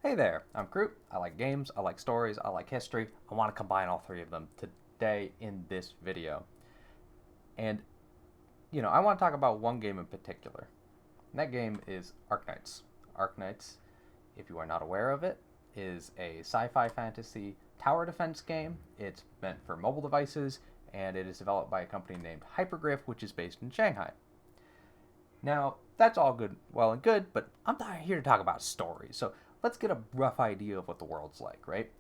Hey there, I'm Groot. I like games, I like stories, I like history. I want to combine all three of them today in this video. And, I want to talk about one game in particular. And that game is Arknights. Arknights, if you are not aware of it, is a sci fi fantasy tower defense game. It's meant for mobile devices, and it is developed by a company named Hypergriff, which is based in Shanghai. Now, that's all good, well and good, but I'm not here to talk about stories. So let's get a rough idea of what the world's like, right?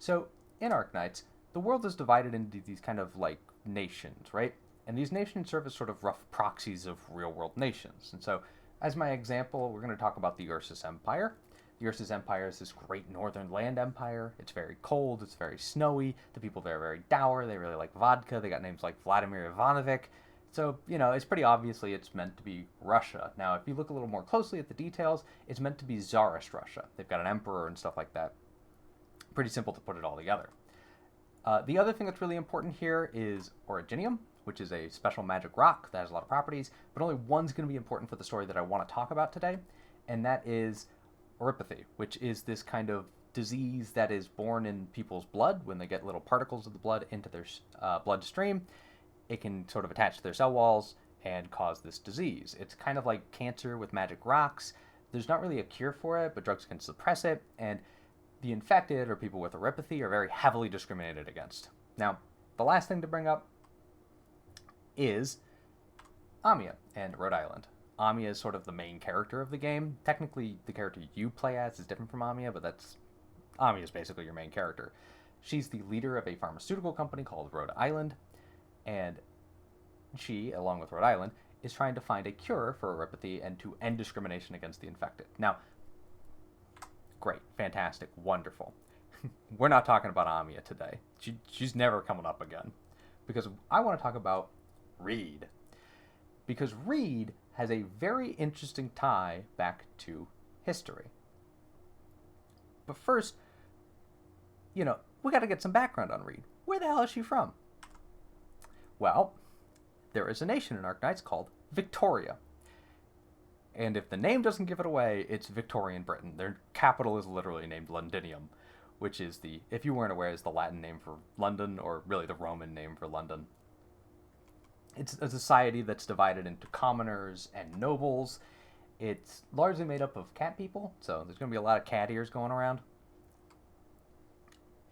So in Arknights, the world is divided into these kind of like nations, right? And these nations serve as sort of rough proxies of real world nations. And so, as my example, we're going to talk about the Ursus Empire. The Ursus Empire is this great northern land empire. It's very cold, it's very snowy. The people there are very dour. They really like vodka. They got names like Vladimir Ivanovic. So, it's pretty obviously it's meant to be Russia. Now, if you look a little more closely at the details, it's meant to be Tsarist Russia. They've got an emperor and stuff like that. Pretty simple to put it all together. The other thing that's really important here is Originium, which is a special magic rock that has a lot of properties, but only one's going to be important for the story that I want to talk about today, and that is Oripathy, which is this kind of disease that is born in people's blood when they get little particles of the blood into their bloodstream. It can sort of attach to their cell walls and cause this disease. It's kind of like cancer with magic rocks. There's not really a cure for it, but drugs can suppress it, and the infected or people with oripathy are very heavily discriminated against. Now, the last thing to bring up is Amia and Rhode Island. Amia is sort of the main character of the game. Technically, the character you play as is different from Amia, but Amia is basically your main character. She's the leader of a pharmaceutical company called Rhode Island, and she, along with Rhode Island, is trying to find a cure for oripathy and to end discrimination against the infected. Now, great, fantastic, wonderful. We're not talking about Amia today. She's never coming up again. Because I want to talk about Reed. Because Reed has a very interesting tie back to history. But first, we got to get some background on Reed. Where the hell is she from? Well, there is a nation in Arknights called Victoria. And if the name doesn't give it away, it's Victorian Britain. Their capital is literally named Londinium, which is if you weren't aware, is the Latin name for London, or really the Roman name for London. It's a society that's divided into commoners and nobles. It's largely made up of cat people, so there's going to be a lot of cat ears going around.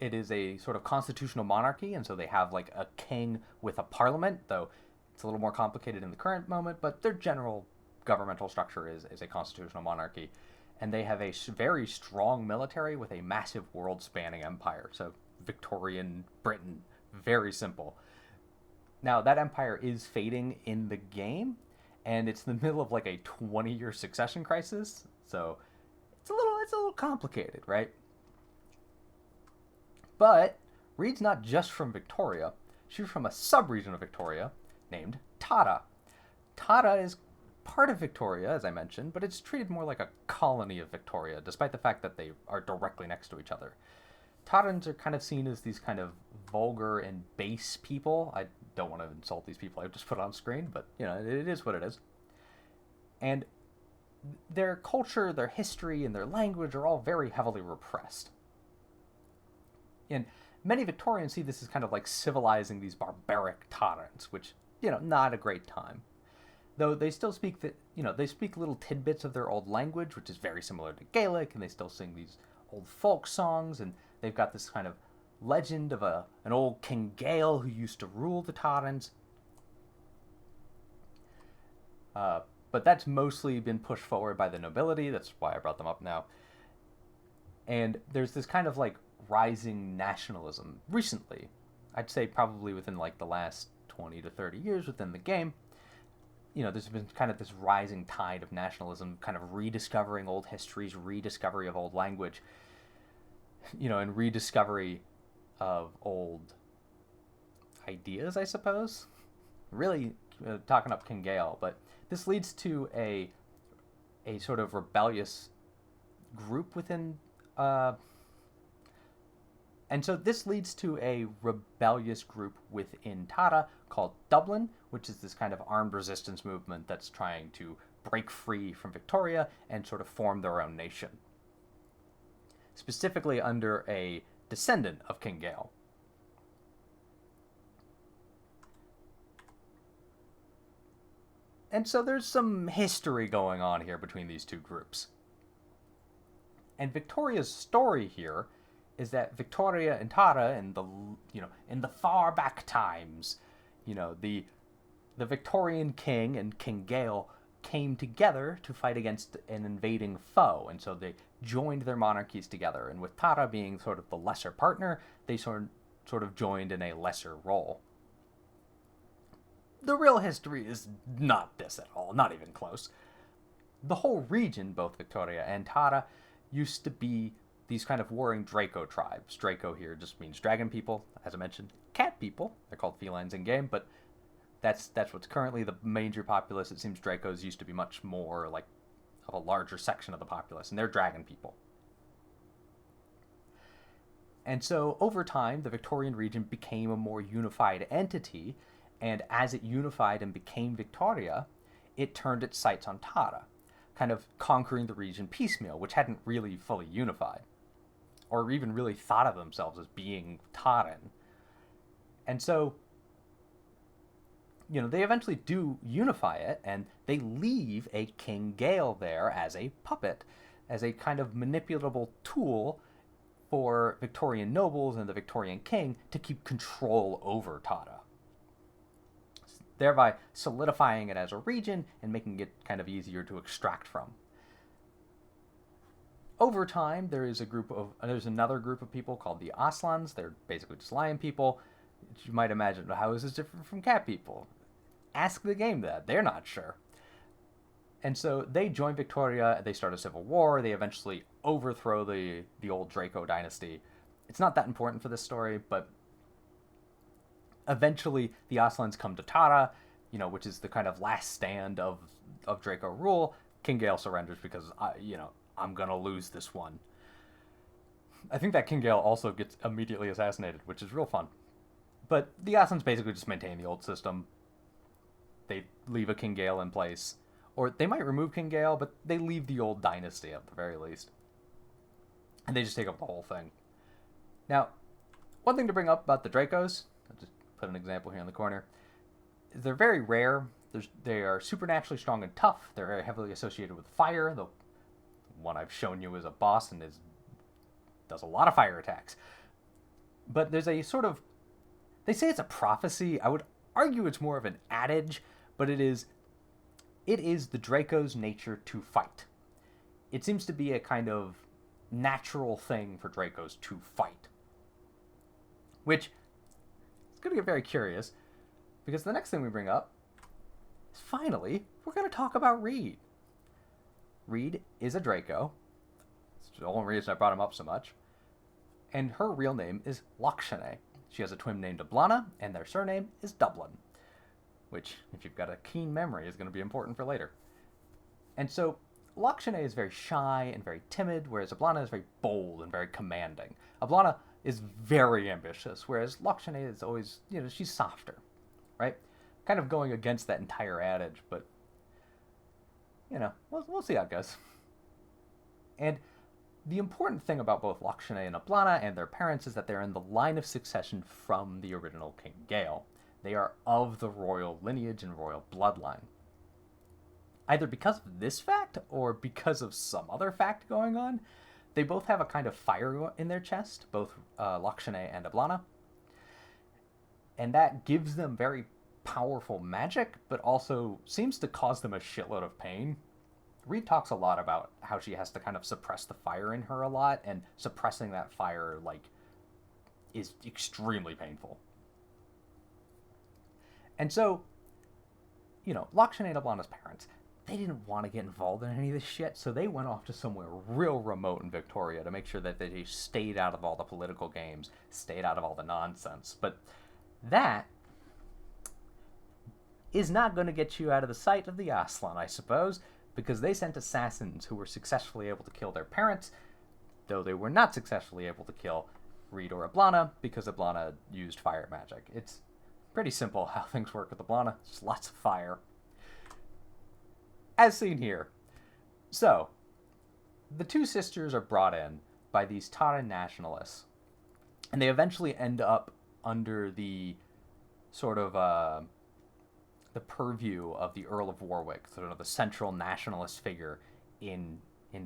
It is a sort of constitutional monarchy, and so they have like a king with a parliament, though it's a little more complicated in the current moment, but their general governmental structure is a constitutional monarchy. And they have a very strong military with a massive world-spanning empire. So Victorian Britain, very simple. Now, that empire is fading in the game, and it's in the middle of like a 20-year succession crisis, so it's a little complicated, right? But Reed's not just from Victoria. She's from a sub-region of Victoria named Tata. Tata is part of Victoria, as I mentioned, but it's treated more like a colony of Victoria, despite the fact that they are directly next to each other. Tatans are kind of seen as these kind of vulgar and base people. I don't want to insult these people I've just put on screen, but, it is what it is. And their culture, their history, and their language are all very heavily repressed. And many Victorians see this as kind of like civilizing these barbaric Tatans, which, not a great time. Though they still speak they speak little tidbits of their old language, which is very similar to Gaelic, and they still sing these old folk songs, and they've got this kind of legend of an old King Gael who used to rule the Tatans. But that's mostly been pushed forward by the nobility. That's why I brought them up now. And there's this kind of like rising nationalism recently. I'd say probably within like the last 20 to 30 years within the game. There's been kind of this rising tide of nationalism, kind of rediscovering old histories, rediscovery of old language, and rediscovery of old ideas, I suppose. Really talking up King Gael, but this leads to a sort of rebellious group within and so this leads to a rebellious group within Tata called Dublin, which is this kind of armed resistance movement that's trying to break free from Victoria and sort of form their own nation. specifically under a descendant of King Gale. And so there's some history going on here between these two groups. And Victoria's story here is that Victoria and Tara in the far back times, the Victorian king and King Gale came together to fight against an invading foe, and so they joined their monarchies together. And with Tara being sort of the lesser partner, they sort of joined in a lesser role. The real history is not this at all, not even close. The whole region, both Victoria and Tara, used to be these kind of warring Draco tribes. Draco here just means dragon people, as I mentioned. Cat people, they're called felines in game, but that's what's currently the major populace. It seems Dracos used to be much more like of a larger section of the populace, and they're dragon people. And so over time, the Victorian region became a more unified entity, and as it unified and became Victoria, it turned its sights on Tara, kind of conquering the region piecemeal, which hadn't really fully unified, or even really thought of themselves as being Taran. And so, they eventually do unify it, and they leave a King Gale there as a puppet, as a kind of manipulatable tool for Victorian nobles and the Victorian king to keep control over Tara, thereby solidifying it as a region and making it kind of easier to extract from. Over time, there's another group of people called the Aslans. They're basically just lion people. You might imagine, how is this different from cat people? Ask the game that. They're not sure. And so they join Victoria, they start a civil war, they eventually overthrow the old Draco dynasty. It's not that important for this story, but eventually the Aslans come to Tara, which is the kind of last stand of Draco rule. King Gale surrenders because, I'm gonna lose this one. I think that King Gale also gets immediately assassinated, which is real fun. But the Aslans basically just maintain the old system. They leave a King Gale in place. Or they might remove King Gale, but they leave the old dynasty at the very least. And they just take up the whole thing. Now, one thing to bring up about the Dracos, I'll just put an example here in the corner, is they're very rare. They are supernaturally strong and tough. They're very heavily associated with fire. The one I've shown you is a boss and does a lot of fire attacks. But there's a sort of, they say it's a prophecy. I would argue it's more of an adage, but it is the Draco's nature to fight. It seems to be a kind of natural thing for Dracos to fight. Which is going to get very curious, because the next thing we bring up is finally, we're going to talk about Reed. Reed is a Draco. That's the only reason I brought him up so much. And her real name is Lakshane. She has a twin named Ablana, and their surname is Dublin, which, if you've got a keen memory, is going to be important for later. And so, Lakshane is very shy and very timid, whereas Ablana is very bold and very commanding. Ablana is very ambitious, whereas Lakshane is always, she's softer, right? Kind of going against that entire adage, but, we'll see how it goes. And the important thing about both Lakshane and Ablana and their parents is that they're in the line of succession from the original King Gale. They are of the royal lineage and royal bloodline. Either because of this fact or because of some other fact going on, they both have a kind of fire in their chest, both Lakshane and Ablana. And that gives them very powerful magic, but also seems to cause them a shitload of pain. Reed talks a lot about how she has to kind of suppress the fire in her a lot, and suppressing that fire, is extremely painful. And so, Lakshane and Ablana's parents, they didn't want to get involved in any of this shit, so they went off to somewhere real remote in Victoria to make sure that they stayed out of all the political games, stayed out of all the nonsense. But that is not going to get you out of the sight of the Aslan, I suppose, because they sent assassins who were successfully able to kill their parents, though they were not successfully able to kill Reed or Ablana, because Ablana used fire magic. It's pretty simple how things work with Ablana, just lots of fire. As seen here. So, the two sisters are brought in by these Tara nationalists. And they eventually end up under the sort of the purview of the Earl of Warwick, sort of the central nationalist figure in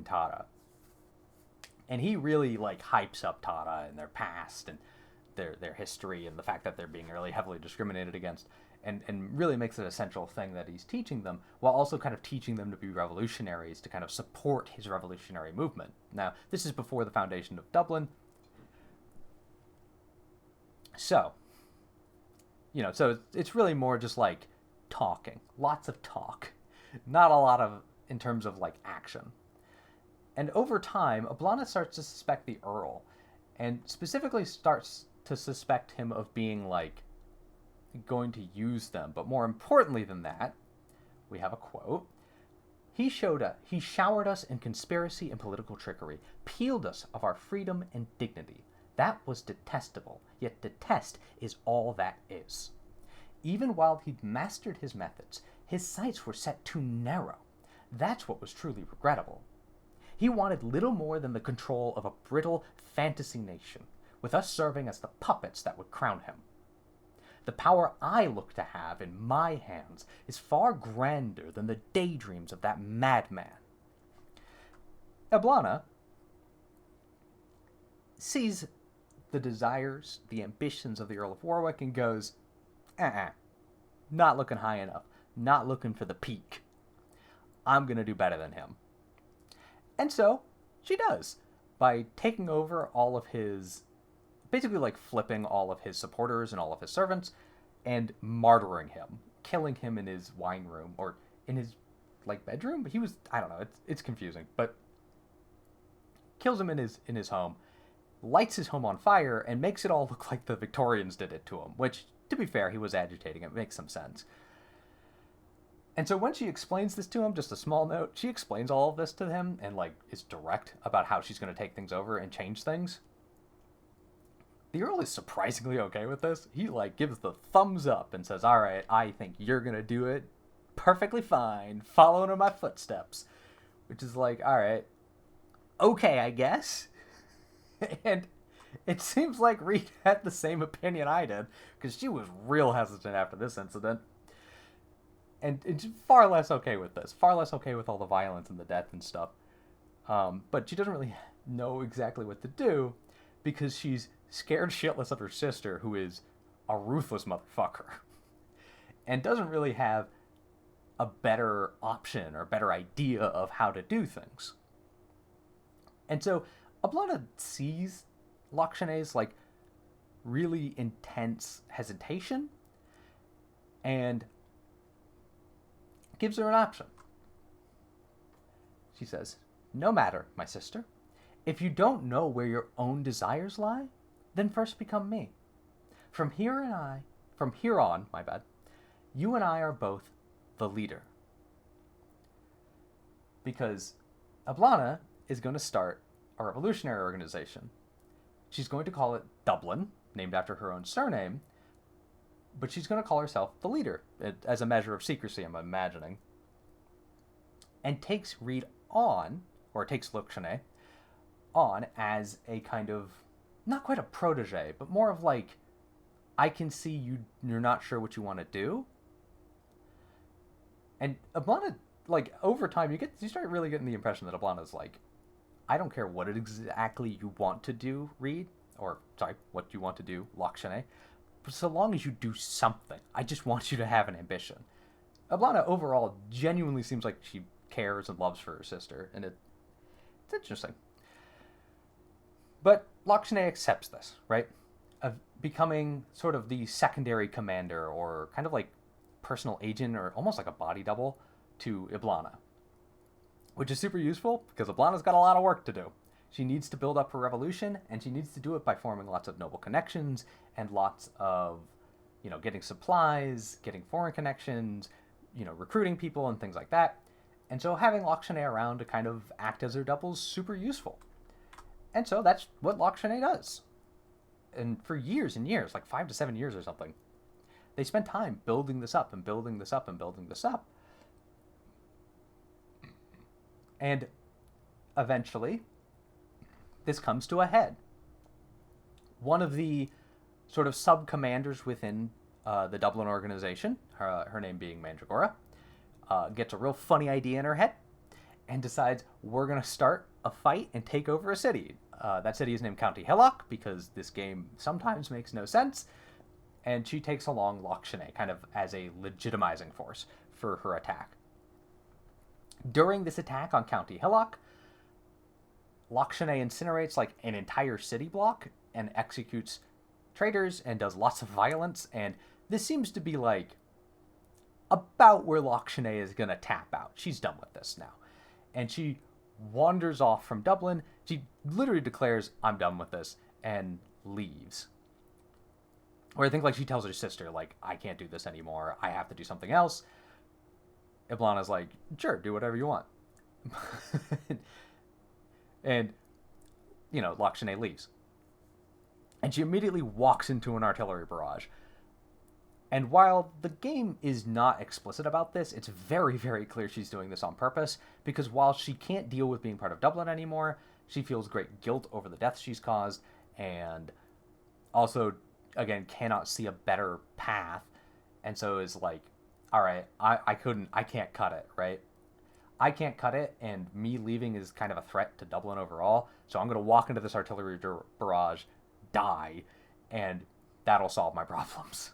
Tara. And he really like hypes up Tara and their past and their history and the fact that they're being really heavily discriminated against, and really makes it a central thing that he's teaching them, while also kind of teaching them to be revolutionaries to kind of support his revolutionary movement. Now, this is before the foundation of Dublin. So, so it's really more just like talking. Lots of talk. Not a lot of, in terms of like action. And over time, Oblana starts to suspect the Earl, and specifically starts to suspect him of being like going to use them. But more importantly than that, we have a quote. He showered us in conspiracy and political trickery, peeled us of our freedom and dignity. That was detestable, yet detest is all that is. Even while he'd mastered his methods, his sights were set too narrow. That's what was truly regrettable. He wanted little more than the control of a brittle fantasy nation, with us serving as the puppets that would crown him. The power I look to have in my hands is far grander than the daydreams of that madman. Oblana sees the desires, the ambitions of the Earl of Warwick and goes, not looking high enough, not looking for the peak. I'm going to do better than him. And so she does, by taking over all of his, basically like flipping all of his supporters and all of his servants and martyring him, killing him in his wine room or in his like bedroom. He was, I don't know, it's confusing, but kills him in his home, lights his home on fire, and makes it all look like the Victorians did it to him, which, to be fair, he was agitating. It makes some sense. And so when she explains this to him, just a small note, she explains all of this to him and like is direct about how she's going to take things over and change things. The Earl is surprisingly okay with this. He like gives the thumbs up and says, all right, I think you're going to do it perfectly fine, following in my footsteps. Which is like, all right, okay, I guess. And it seems like Reed had the same opinion I did, because she was real hesitant after this incident. And it's far less okay with this. Far less okay with all the violence and the death and stuff. But she doesn't really know exactly what to do, because she's scared shitless of her sister, who is a ruthless motherfucker. And doesn't really have a better option or better idea of how to do things. And so Oblana sees Lakshane's like really intense hesitation and gives her an option. She says, no matter, my sister. If you don't know where your own desires lie, then first become me. From here on, you and I are both the leader. Because Oblana is going to start a revolutionary organization. She's going to call it Dublin, named after her own surname, but she's going to call herself the leader, as a measure of secrecy, I'm imagining. And takes Reed on, or takes Lakshane on as a kind of, not quite a protege, but more of like, I can see you're not sure what you want to do. And Oblana, like, over time, you start really getting the impression that Oblana's like, I don't care what it exactly you want to do, Reed, or, sorry, what you want to do, Lakshane, but so long as you do something, I just want you to have an ambition. Oblana, overall, genuinely seems like she cares and loves for her sister, and it's interesting. But Lakshane accepts this, right? Of becoming sort of the secondary commander, or kind of like personal agent, or almost like a body double to Oblana. Which is super useful, because Oblana's got a lot of work to do. She needs to build up her revolution, and she needs to do it by forming lots of noble connections, and lots of, getting supplies, getting foreign connections, recruiting people and things like that. And so having Lakshane around to kind of act as her double is super useful. And so that's what Lakshane does. And for years and years, like 5 to 7 years or something, they spend time building this up and building this up and building this up. And eventually, this comes to a head. One of the sort of sub-commanders within the Dublin organization, her name being Mandragora, gets a real funny idea in her head and decides, we're going to start a fight and take over a city. That city is named County Hillock because this game sometimes makes no sense. And she takes along Lochshane kind of as a legitimizing force for her attack. During this attack on County Hillock, Lochshane incinerates like an entire city block and executes traitors and does lots of violence. And this seems to be like about where Lochshane is going to tap out. She's done with this now. And she wanders off from Dublin. She literally declares, I'm done with this, and leaves. Or I think like she tells her sister, like, I can't do this anymore. I have to do something else. Iblana's like, sure, do whatever you want. And, you know, Lochshane leaves. And she immediately walks into an artillery barrage. And while the game is not explicit about this, it's very, very clear she's doing this on purpose, because while she can't deal with being part of Dublin anymore, she feels great guilt over the deaths she's caused, and also, again, cannot see a better path, and so is like, all right, I can't cut it, right? I can't cut it, and me leaving is kind of a threat to Dublin overall, so I'm going to walk into this artillery barrage, die, and that'll solve my problems.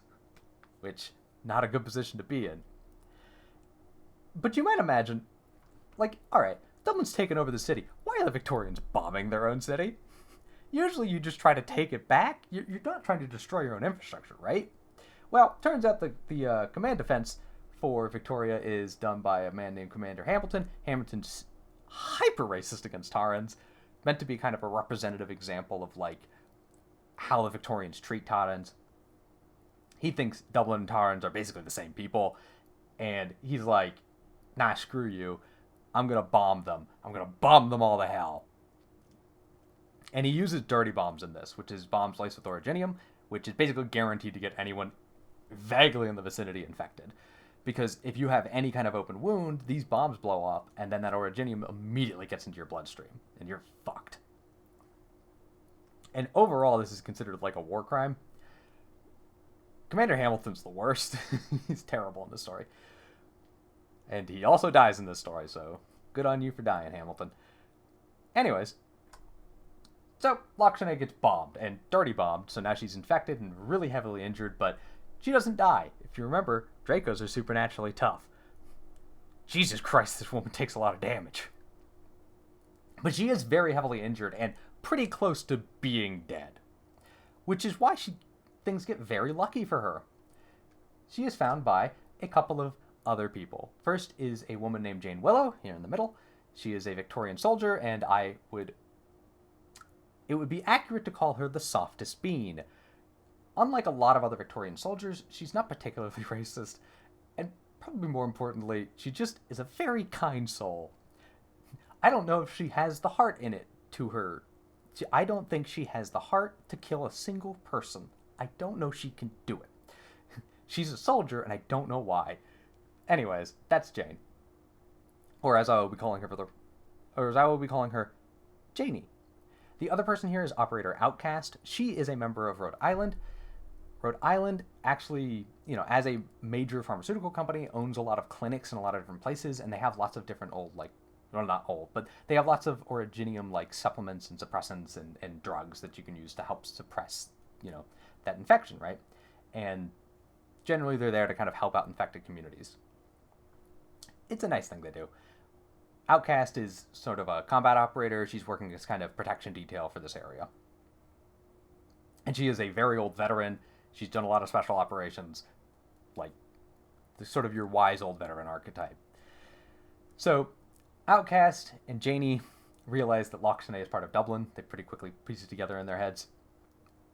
Which, not a good position to be in. But you might imagine, like, alright, Dublin's taken over the city. Why are the Victorians bombing their own city? Usually you just try to take it back. You're not trying to destroy your own infrastructure, right? Well, turns out the command defense for Victoria is done by a man named Commander Hamilton. Hamilton's hyper racist against Taurans, meant to be kind of a representative example of, like, how the Victorians treat Taurans. He thinks Dublin and Taurans are basically the same people, and he's like, nah, screw you. I'm going to bomb them. I'm going to bomb them all to hell. And he uses dirty bombs in this, which is bombs laced with originium, which is basically guaranteed to get anyone vaguely in the vicinity infected. Because if you have any kind of open wound, these bombs blow up, and then that originium immediately gets into your bloodstream, and you're fucked. And overall, this is considered like a war crime. Commander Hamilton's the worst. He's terrible in this story. And he also dies in this story, so good on you for dying, Hamilton. Anyways, so Lochshane gets bombed, and dirty bombed, so now she's infected and really heavily injured, but she doesn't die. If you remember, Dracos are supernaturally tough. Jesus Christ, this woman takes a lot of damage. But she is very heavily injured and pretty close to being dead, which is why things get very lucky for her. She is found by a couple of other people. First is a woman named Jane Willow, here in the middle. She is a Victorian soldier, and it would be accurate to call her the softest bean. Unlike a lot of other Victorian soldiers, she's not particularly racist, and probably more importantly, she just is a very kind soul. I don't know if she has the heart in it to her. I don't think she has the heart to kill a single person. I don't know she can do it. She's a soldier, and I don't know why. Anyways, that's Jane. Or as I will be calling her, Janie. The other person here is Operator Outcast. She is a member of Rhode Island. Rhode Island actually, as a major pharmaceutical company, owns a lot of clinics in a lot of different places, and they have lots of different not old, but they have lots of originium-like supplements and suppressants and drugs that you can use to help suppress, that infection, right? And generally they're there to kind of help out infected communities. It's a nice thing they do. Outcast is sort of a combat operator. She's working as kind of protection detail for this area. And she is a very old veteran. She's done a lot of special operations, like the sort of your wise old veteran archetype. So Outcast and Janie realize that Lochshane is part of Dublin. They pretty quickly piece it together in their heads.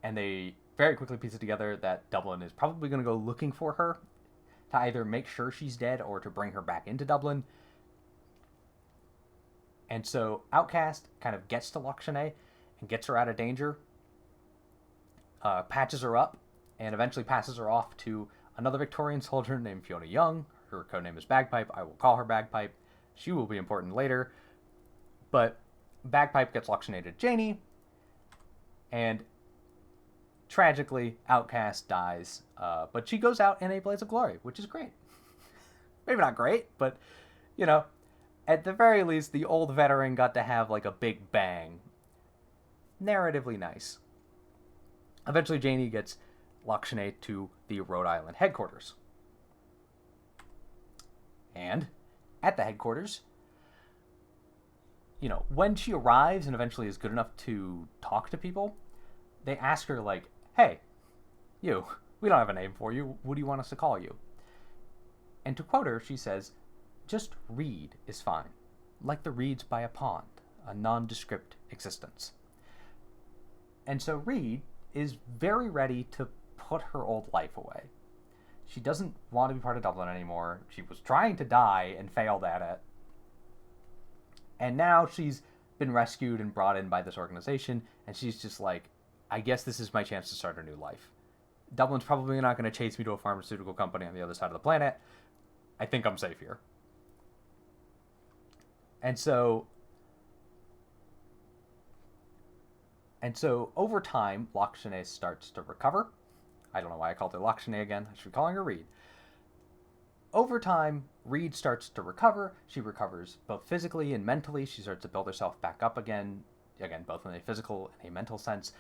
And they very quickly piece it together that Dublin is probably going to go looking for her to either make sure she's dead or to bring her back into Dublin. And so Outcast kind of gets to Lochshane and gets her out of danger, patches her up, and eventually passes her off to another Victorian soldier named Fiona Young. Her codename is Bagpipe. I will call her Bagpipe. She will be important later. But Bagpipe gets Lochshane to Janie, And tragically, Outcast dies, but she goes out in a blaze of glory, which is great. Maybe not great, but, you know, at the very least, the old veteran got to have, like, a big bang. Narratively nice. Eventually, Janie gets Lakshmi to the Rhode Island headquarters. And at the headquarters, you know, when she arrives and eventually is good enough to talk to people, they ask her, like, hey, you, we don't have a name for you. What do you want us to call you? And to quote her, she says, just Reed is fine. Like the reeds by a pond, a nondescript existence. And so Reed is very ready to put her old life away. She doesn't want to be part of Dublin anymore. She was trying to die and failed at it. And now she's been rescued and brought in by this organization, and she's just like, I guess this is my chance to start a new life. Dublin's probably not going to chase me to a pharmaceutical company on the other side of the planet. I think I'm safe here. And so over time, Lakshmi starts to recover. I don't know why I called her Lakshmi again. I should be calling her Reed. Over time, Reed starts to recover. She recovers both physically and mentally. She starts to build herself back up again, both in a physical and a mental sense.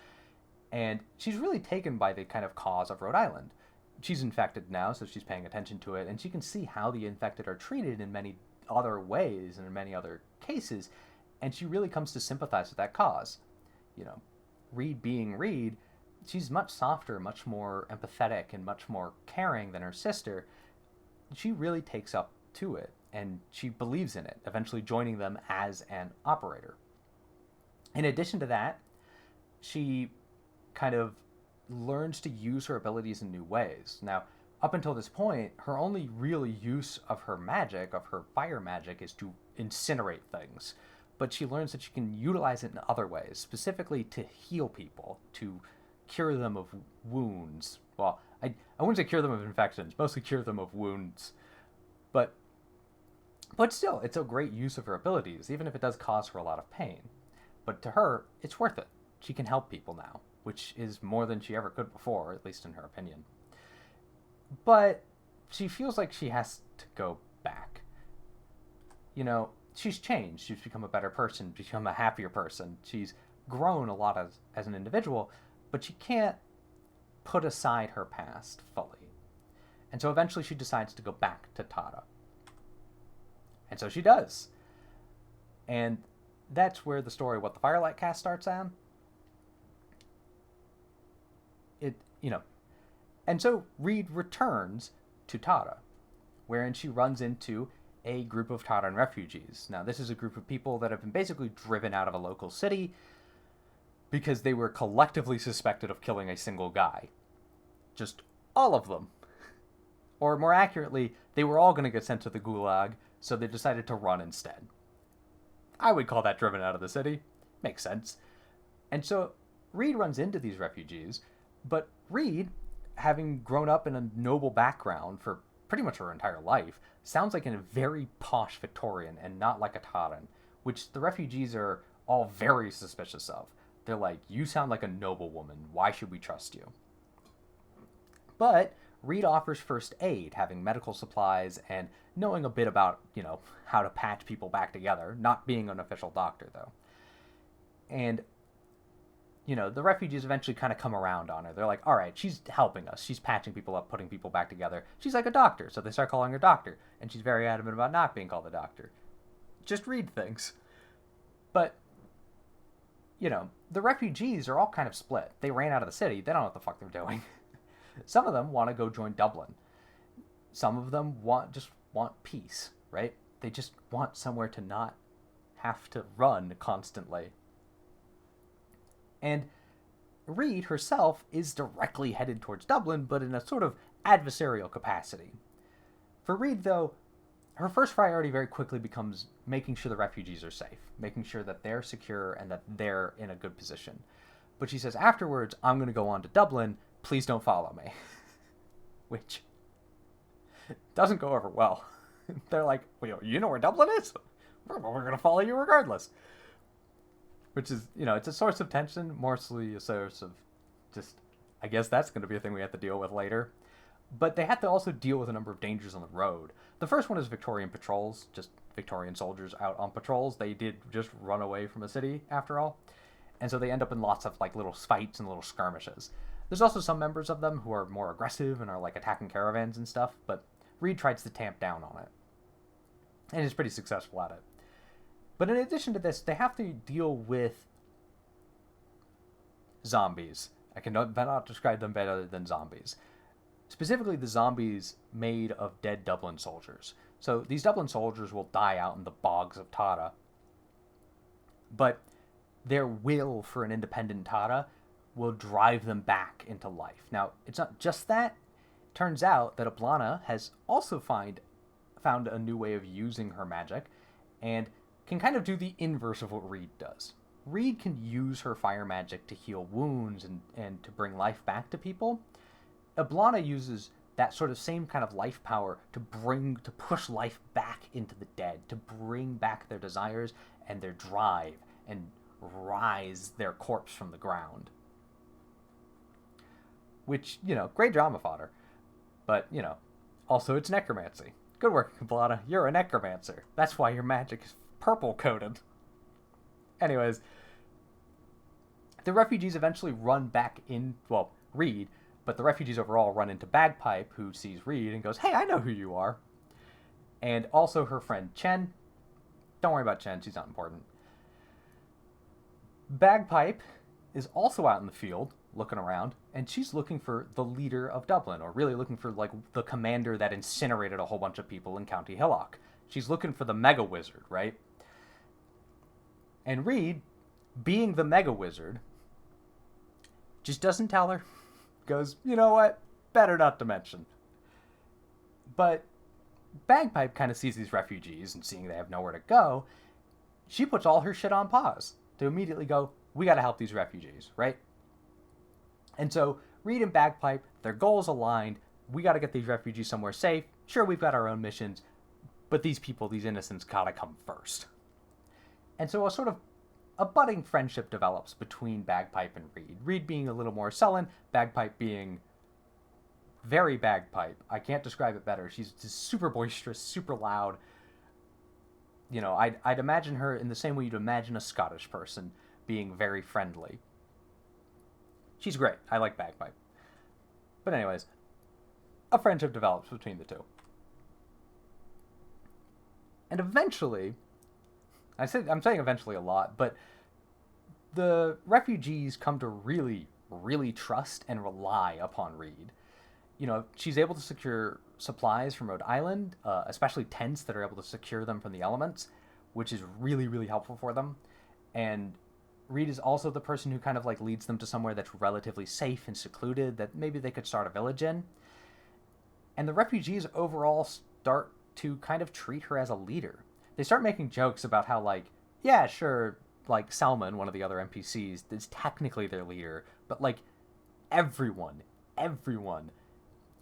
And she's really taken by the kind of cause of Rhode Island. She's infected now, so she's paying attention to it, and she can see how the infected are treated in many other ways and in many other cases, and she really comes to sympathize with that cause. You know, Reed being Reed, she's much softer, much more empathetic, and much more caring than her sister. She really takes up to it, and she believes in it, eventually joining them as an operator. In addition to that, she kind of learns to use her abilities in new ways. Now, up until this point, her only real use of her magic, of her fire magic, is to incinerate things. But she learns that she can utilize it in other ways, specifically to heal people, to cure them of wounds. Well, I wouldn't say cure them of infections, mostly cure them of wounds. But still, it's a great use of her abilities, even if it does cause her a lot of pain. But to her, it's worth it. She can help people now, which is more than she ever could before, at least in her opinion. But she feels like she has to go back. You know, she's changed. She's become a better person, become a happier person. She's grown a lot as an individual, but she can't put aside her past fully. And so eventually she decides to go back to Tata. And so she does. And that's where the story What the Firelight Cast starts on. And so Reed returns to Tata, wherein she runs into a group of Tatan refugees. Now, this is a group of people that have been basically driven out of a local city because they were collectively suspected of killing a single guy. Just all of them. Or more accurately, they were all going to get sent to the Gulag, so they decided to run instead. I would call that driven out of the city. Makes sense. And so Reed runs into these refugees, but Reed, having grown up in a noble background for pretty much her entire life, sounds like a very posh Victorian and not like a Tatan, which the refugees are all very suspicious of. They're like, you sound like a noble woman. Why should we trust you? But Reed offers first aid, having medical supplies and knowing a bit about, how to patch people back together, not being an official doctor, though. And the refugees eventually kind of come around on her. They're like, all right, she's helping us. She's patching people up, putting people back together. She's like a doctor, so they start calling her doctor. And she's very adamant about not being called a doctor. Just read things. But, the refugees are all kind of split. They ran out of the city. They don't know what the fuck they're doing. Some of them want to go join Dublin. Some of them just want peace, right? They just want somewhere to not have to run constantly. And Reed herself is directly headed towards Dublin, but in a sort of adversarial capacity. For Reed, though, her first priority very quickly becomes making sure the refugees are safe, making sure that they're secure and that they're in a good position. But she says afterwards, I'm going to go on to Dublin, please don't follow me. Which doesn't go over well. They're like, well, you know where Dublin is? We're going to follow you regardless. which is, it's a source of tension, mostly a source of just, I guess that's going to be a thing we have to deal with later. But they have to also deal with a number of dangers on the road. The first one is Victorian patrols, just Victorian soldiers out on patrols. They did just run away from a city, after all. And so they end up in lots of like little fights and little skirmishes. There's also some members of them who are more aggressive and are like attacking caravans and stuff, but Reed tries to tamp down on it. And is pretty successful at it. But in addition to this, they have to deal with zombies. I cannot describe them better than zombies. Specifically, the zombies made of dead Dublin soldiers. So these Dublin soldiers will die out in the bogs of Tara. But their will for an independent Tara will drive them back into life. Now, it's not just that. It turns out that Oblana has also found a new way of using her magic and can kind of do the inverse of what Reed does. Reed can use her fire magic to heal wounds and to bring life back to people. Oblana uses that sort of same kind of life power to push life back into the dead, to bring back their desires and their drive and rise their corpse from the ground. Which, great drama fodder. But, also it's necromancy. Good work, Oblana. You're a necromancer. That's why your magic is purple-coated. Anyways, the refugees eventually run back in, Reed, but the refugees overall run into Bagpipe, who sees Reed and goes, "Hey, I know who you are." And also her friend Chen. Don't worry about Chen, she's not important. Bagpipe is also out in the field, looking around, and she's looking for the leader of Dublin, or really looking for, like, the commander that incinerated a whole bunch of people in County Hillock. She's looking for the Mega Wizard, right? And Reed, being the Mega Wizard, just doesn't tell her. Goes, you know what? Better not to mention. But Bagpipe kind of sees these refugees, and seeing they have nowhere to go, she puts all her shit on pause to immediately go, we gotta help these refugees, right? And so Reed and Bagpipe, their goals aligned. We gotta get these refugees somewhere safe. Sure, we've got our own missions, but these people, these innocents, gotta come first. And so a budding friendship develops between Bagpipe and Reed. Reed being a little more sullen, Bagpipe being very Bagpipe. I can't describe it better. She's just super boisterous, super loud. I'd imagine her in the same way you'd imagine a Scottish person, being very friendly. She's great. I like Bagpipe. But anyways, a friendship develops between the two. And eventually, I'm saying eventually a lot, but the refugees come to really, really trust and rely upon Reed. She's able to secure supplies from Rhode Island, especially tents that are able to secure them from the elements, which is really, really helpful for them. And Reed is also the person who kind of like leads them to somewhere that's relatively safe and secluded that maybe they could start a village in. And the refugees overall start to kind of treat her as a leader. They start making jokes about how, like, yeah, sure, like Salmon, one of the other NPCs, is technically their leader, but like everyone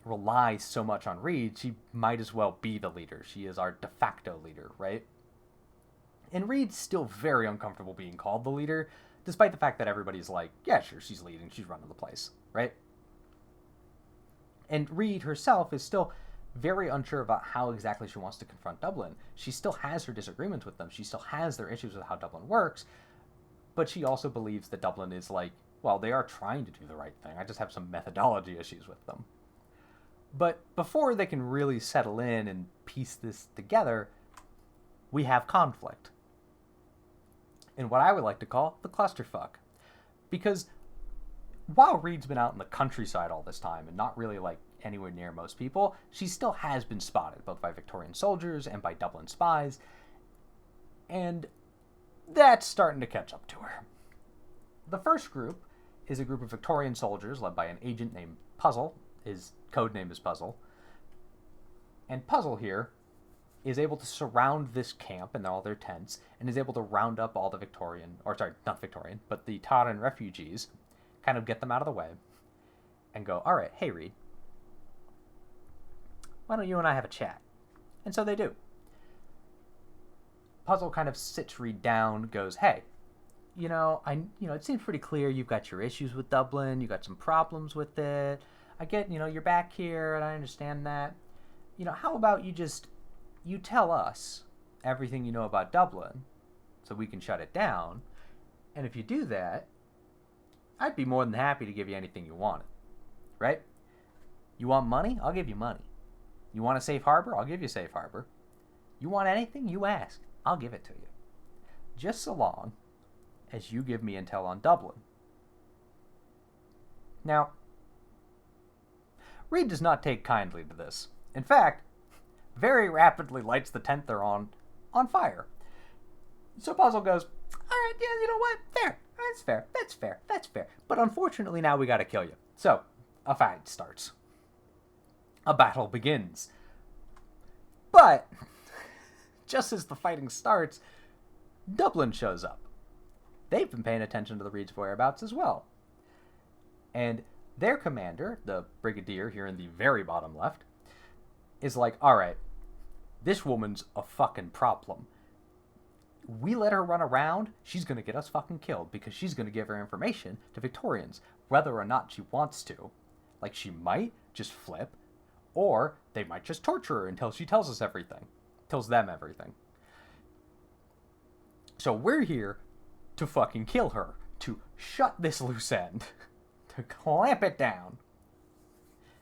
relies so much on Reed, she might as well be the leader. She is our de facto leader, right? And Reed's still very uncomfortable being called the leader, despite the fact that everybody's like, yeah, sure, she's leading, she's running the place, right? And Reed herself is still very unsure about how exactly she wants to confront Dublin. She still has her disagreements with them. She still has their issues with how Dublin works, but she also believes that Dublin is like, well, they are trying to do the right thing. I just have some methodology issues with them. But before they can really settle in and piece this together, we have conflict. In what I would like to call the clusterfuck. Because while Reed's been out in the countryside all this time and not really like anywhere near most people, she still has been spotted both by Victorian soldiers and by Dublin spies, and that's starting to catch up to her. The first group is a group of Victorian soldiers led by an agent named Puzzle. His code name is Puzzle. And Puzzle here is able to surround this camp and all their tents, and is able to round up all the the Taran refugees, kind of get them out of the way, and go, all right, hey Reed, why don't you and I have a chat? And so they do. Puzzle kind of sits Reed down, goes, hey, it seems pretty clear you've got your issues with Dublin. You got some problems with it. I get, you're back here, and I understand that. How about you tell us everything you know about Dublin, so we can shut it down. And if you do that, I'd be more than happy to give you anything you wanted, right? You want money? I'll give you money. You want a safe harbor? I'll give you safe harbor. You want anything? You ask. I'll give it to you. Just so long as you give me intel on Dublin. Now, Reed does not take kindly to this. In fact, very rapidly lights the tent they're on fire. So Puzzle goes, all right, yeah, you know what? Fair. That's fair. That's fair. That's fair. But unfortunately, now we gotta kill you. So, a fight starts. A battle begins. But, just as the fighting starts, Dublin shows up. They've been paying attention to the Reed's whereabouts as well. And their commander, the Brigadier here in the very bottom left, is like, alright, this woman's a fucking problem. We let her run around, she's gonna get us fucking killed because she's gonna give her information to Victorians, whether or not she wants to. Like, she might just flip, or they might just torture her until she tells us everything. Tells them everything. So we're here to fucking kill her, to shut this loose end, to clamp it down.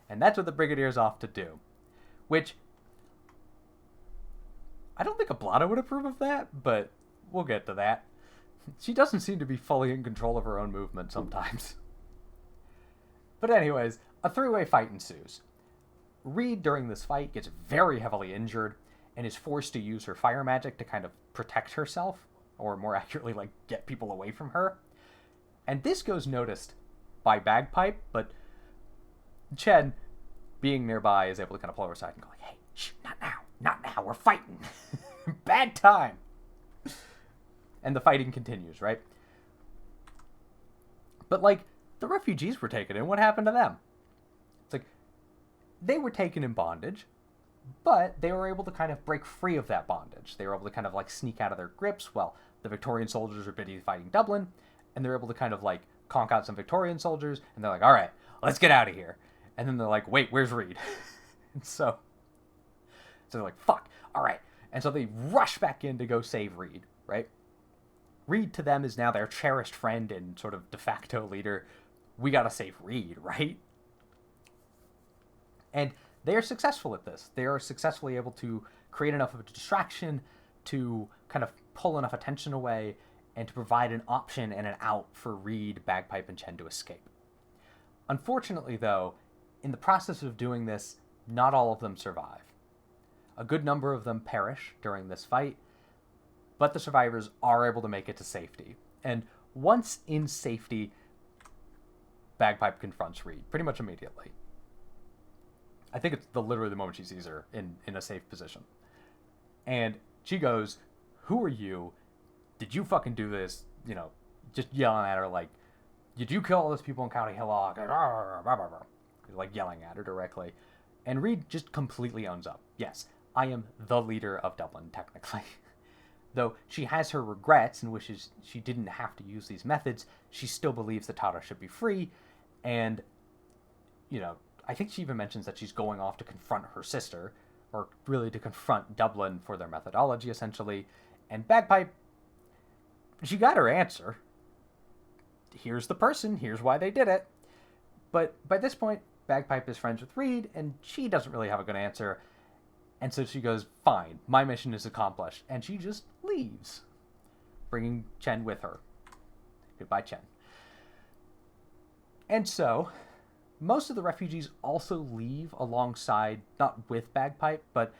And that's what the Brigadier's off to do. Which, I don't think Ablada would approve of that, but we'll get to that. She doesn't seem to be fully in control of her own movement sometimes. But anyways, a three-way fight ensues. Reed, during this fight, gets very heavily injured and is forced to use her fire magic to kind of protect herself, or more accurately, like, get people away from her. And this goes noticed by Bagpipe, but Chen, being nearby, is able to kind of pull her aside and go, like, hey, shh, not now, we're fighting. Bad time. And the fighting continues, right? But, like, the refugees were taken in. What happened to them? It's like, they were taken in bondage, but they were able to kind of break free of that bondage. They were able to kind of, like, sneak out of their grips while the Victorian soldiers were busy fighting Dublin, and they're able to kind of, like, conk out some Victorian soldiers, and they're like, all right, let's get out of here. And then they're like, wait, where's Reed? And so they're like, fuck, all right. And so they rush back in to go save Reed, right? Reed to them is now their cherished friend and sort of de facto leader. We gotta save Reed, right? And they are successful at this. They are successfully able to create enough of a distraction to kind of pull enough attention away and to provide an option and an out for Reed, Bagpipe, and Chen to escape. Unfortunately, though, in the process of doing this, not all of them survive. A good number of them perish during this fight, but the survivors are able to make it to safety. And once in safety, Bagpipe confronts Reed pretty much immediately. I think it's literally the moment she sees her in a safe position. And she goes, who are you? Did you fucking do this? Just yelling at her like, did you kill all those people in County Hillock? Like yelling at her directly. And Reed just completely owns up. Yes, I am the leader of Dublin, technically. Though she has her regrets and wishes she didn't have to use these methods, she still believes that Tata should be free. And, I think she even mentions that she's going off to confront her sister, or really to confront Dublin for their methodology, essentially. And Bagpipe, she got her answer. Here's the person, here's why they did it. But by this point, Bagpipe is friends with Reed, and she doesn't really have a good answer. And so she goes, fine, my mission is accomplished. And she just leaves, bringing Chen with her. Goodbye, Chen. And so, most of the refugees also leave alongside, not with Bagpipe, but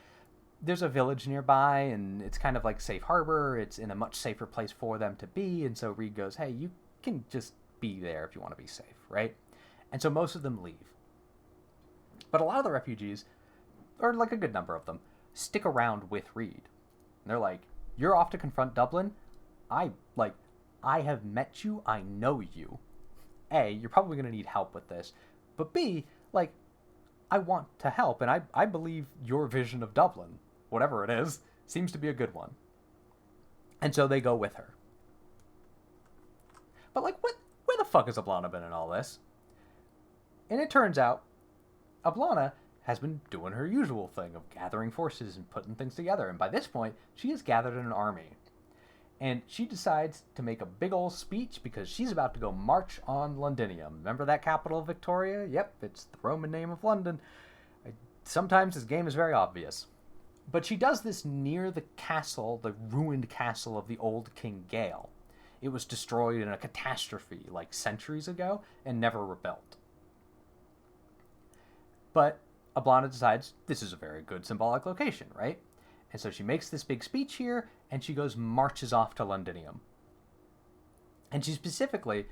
there's a village nearby, and it's kind of like safe harbor. It's in a much safer place for them to be. And so Reed goes, hey, you can just be there if you want to be safe, right? And so most of them leave. But a lot of the refugees, or like a good number of them, stick around with Reed. And they're like, you're off to confront Dublin? I have met you, I know you. A, you're probably going to need help with this. But B, I want to help, and I believe your vision of Dublin, whatever it is, seems to be a good one. And so they go with her. But, like, where the fuck has Ablana been in all this? And it turns out Ablana has been doing her usual thing of gathering forces and putting things together. And by this point, she has gathered an army. And she decides to make a big old speech because she's about to go march on Londinium. Remember that capital of Victoria? Yep, it's the Roman name of London. Sometimes this game is very obvious. But she does this near the castle, the ruined castle of the old King Gale. It was destroyed in a catastrophe like centuries ago and never rebuilt. But Ablana decides this is a very good symbolic location, right? And so she makes this big speech here, and she marches off to Londinium. And she specifically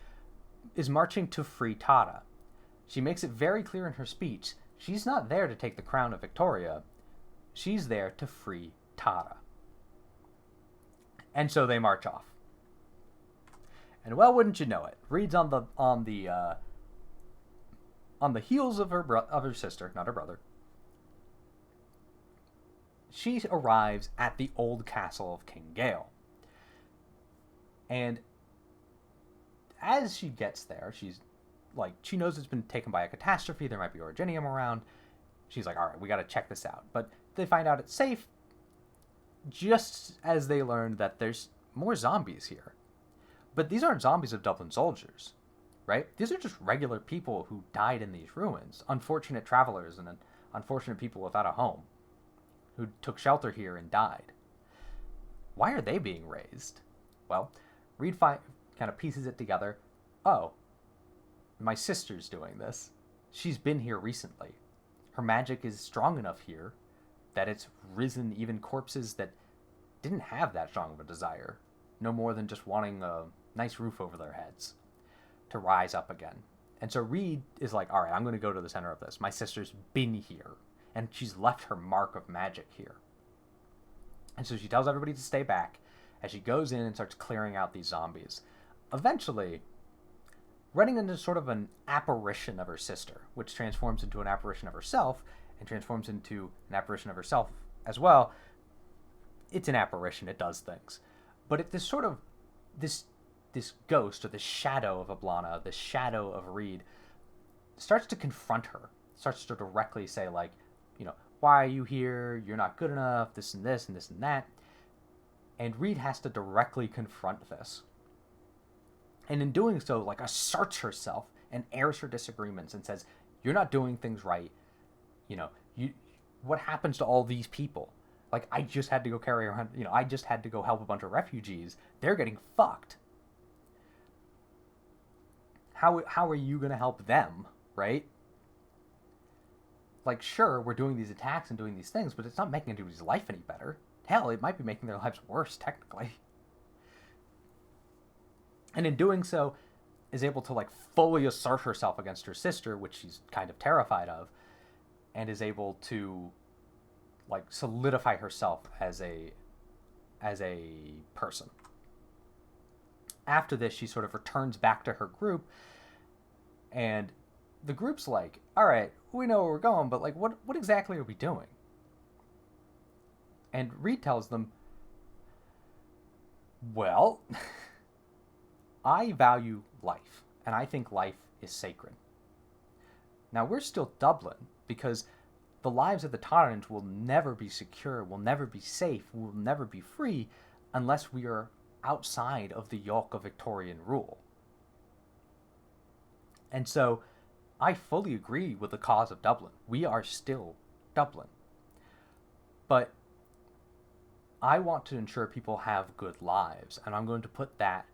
is marching to free Tata. She makes it very clear in her speech, she's not there to take the crown of Victoria. She's there to free Tata. And so they march off. And well, wouldn't you know it, Reed's on the heels of her sister, not her brother. She arrives at the old castle of King Gale. And as she gets there, she knows it's been taken by a catastrophe. There might be Originium around. She's like, all right, we got to check this out. But they find out it's safe just as they learn that there's more zombies here. But these aren't zombies of Dublin soldiers, right? These are just regular people who died in these ruins. Unfortunate travelers and unfortunate people without a home who took shelter here and died. Why are they being raised? Well, Reed kind of pieces it together. Oh, my sister's doing this. She's been here recently. Her magic is strong enough here that it's risen even corpses that didn't have that strong of a desire. No more than just wanting a nice roof over their heads to rise up again. And so Reed is like, all right, I'm going to go to the center of this. My sister's been here, and she's left her mark of magic here. And so she tells everybody to stay back as she goes in and starts clearing out these zombies. Eventually, running into sort of an apparition of her sister, which transforms into an apparition of herself, and transforms into an apparition of herself as well. It's an apparition, it does things. But this ghost, or this shadow of Ablana, this shadow of Reed, starts to confront her, starts to directly say, like, why are you here? You're not good enough, this and this and this and that. And Reed has to directly confront this. And in doing so, like, asserts herself and airs her disagreements and says, you're not doing things right. What happens to all these people? Like, I just had to go carry around, I just had to go help a bunch of refugees. They're getting fucked. How are you going to help them, right? Like, sure, we're doing these attacks and doing these things, but it's not making anybody's life any better. Hell, it might be making their lives worse, technically. And in doing so, is able to, like, fully assert herself against her sister, which she's kind of terrified of, and is able to, like, solidify herself as a person. After this, she sort of returns back to her group, and the group's like, all right, we know where we're going, but, like, what exactly are we doing? And Reed tells them, well, I value life, and I think life is sacred. Now, we're still Dublin, because the lives of the Tauntauns will never be secure, will never be safe, will never be free, unless we are outside of the yoke of Victorian rule. And so, I fully agree with the cause of Dublin. We are still Dublin. But I want to ensure people have good lives, and I'm going to put that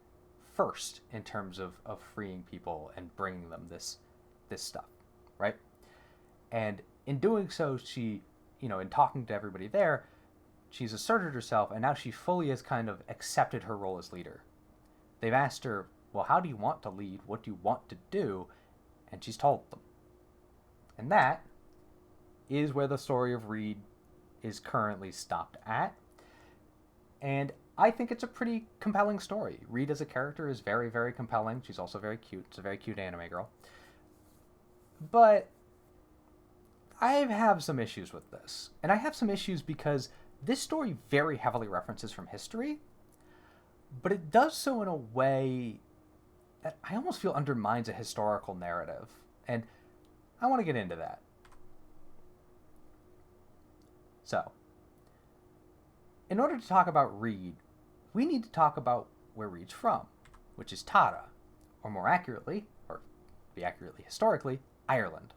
first in terms of freeing people and bringing them this stuff, right? And in doing so, she, in talking to everybody there, she's asserted herself, and now she fully has kind of accepted her role as leader. They've asked her, well, how do you want to lead? What do you want to do? And she's told them. And that is where the story of Reed is currently stopped at. And I think it's a pretty compelling story. Reed as a character is very, very compelling. She's also very cute. It's a very cute anime girl. But I have some issues with this. And I have some issues because this story very heavily references from history, but it does so in a way that I almost feel undermines a historical narrative. And I want to get into that. So, in order to talk about Reed, we need to talk about where Reed's from, which is Tara, or more accurately, or be accurately historically, Ireland.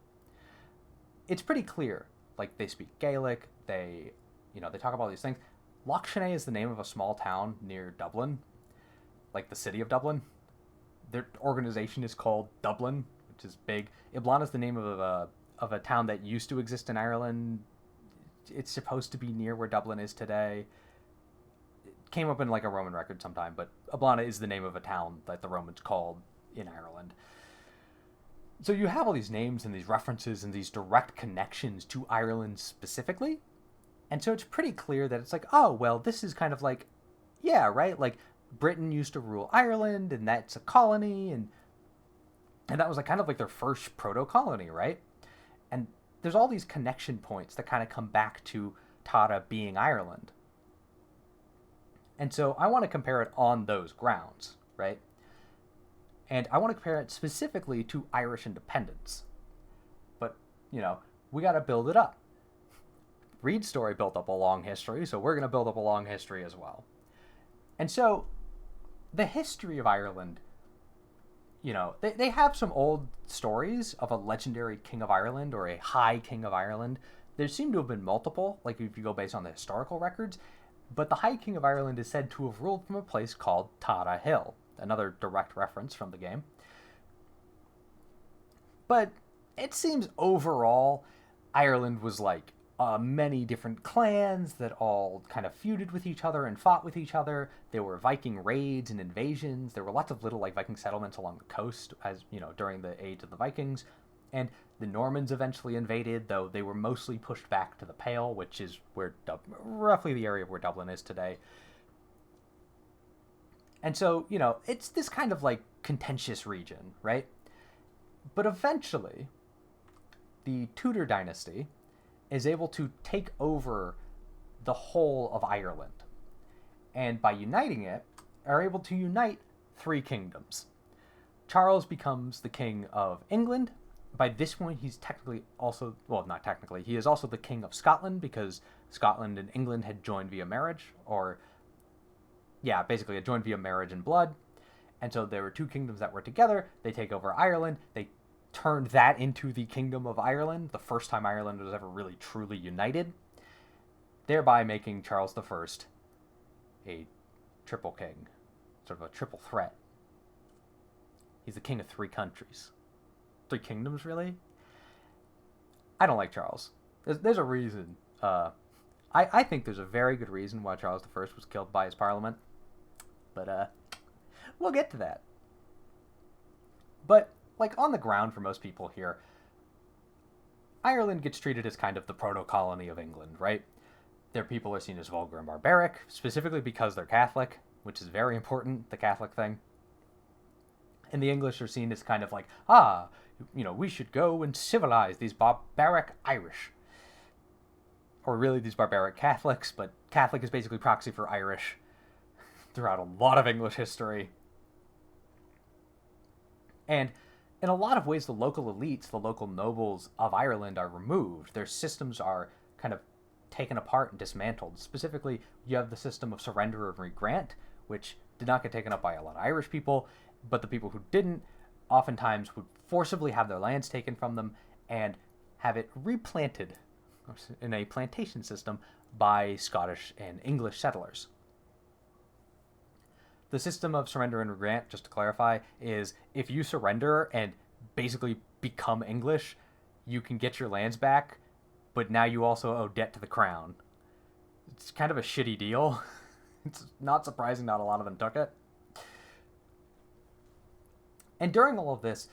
It's pretty clear. Like, they speak Gaelic, they talk about these things. Lochshanay is the name of a small town near Dublin, like the city of Dublin. Their organization is called Dublin, which is big. Iblana is the name of a town that used to exist in Ireland. It's supposed to be near where Dublin is today. It came up in like a Roman record sometime, but Iblana is the name of a town that the Romans called in Ireland. So you have all these names and these references and these direct connections to Ireland specifically. And so it's pretty clear that it's like, oh, well, this is kind of like, yeah, right? Like, Britain used to rule Ireland, and that's a colony, and that was like kind of like their first proto-colony, right? And there's all these connection points that kind of come back to Tara being Ireland. And so I want to compare it on those grounds, right? And I want to compare it specifically to Irish independence. But, we got to build it up. Reed's story built up a long history, so we're going to build up a long history as well. And so, the history of Ireland, they have some old stories of a legendary king of Ireland or a high king of Ireland. There seem to have been multiple, like if you go based on the historical records, but the high king of Ireland is said to have ruled from a place called Tara Hill, another direct reference from the game. But it seems overall Ireland was like many different clans that all kind of feuded with each other and fought with each other. There were Viking raids and invasions. There were lots of little like Viking settlements along the coast, as during the age of the Vikings. And the Normans eventually invaded, though they were mostly pushed back to the Pale, which is where roughly the area where Dublin is today. And so, it's this kind of like contentious region, right? But eventually, the Tudor dynasty is able to take over the whole of Ireland. And by uniting it, are able to unite three kingdoms. Charles becomes the king of England. By this point, he's technically also, well, not technically, he is also the king of Scotland because Scotland and England had joined via marriage, or, yeah, basically had joined via marriage and blood. And so there were two kingdoms that were together. They take over Ireland. They turned that into the Kingdom of Ireland, the first time Ireland was ever really truly united, thereby making Charles I a triple king, sort of a triple threat. He's the king of three countries. Three kingdoms, really? I don't like Charles. There's a reason. I think there's a very good reason why Charles I was killed by his parliament, but we'll get to that. But like on the ground for most people here, Ireland gets treated as kind of the proto-colony of England, right? Their people are seen as vulgar and barbaric, specifically because they're Catholic, which is very important, the Catholic thing. And the English are seen as kind of like, we should go and civilize these barbaric Irish. Or really these barbaric Catholics, but Catholic is basically proxy for Irish throughout a lot of English history. And in a lot of ways, the local elites, the local nobles of Ireland are removed. Their systems are kind of taken apart and dismantled. Specifically, you have the system of surrender and regrant, which did not get taken up by a lot of Irish people, but the people who didn't oftentimes would forcibly have their lands taken from them and have it replanted in a plantation system by Scottish and English settlers. The system of surrender and regrant, just to clarify, is if you surrender and basically become English, you can get your lands back, but now you also owe debt to the crown. It's kind of a shitty deal. It's not surprising not a lot of them took it. And during all of this,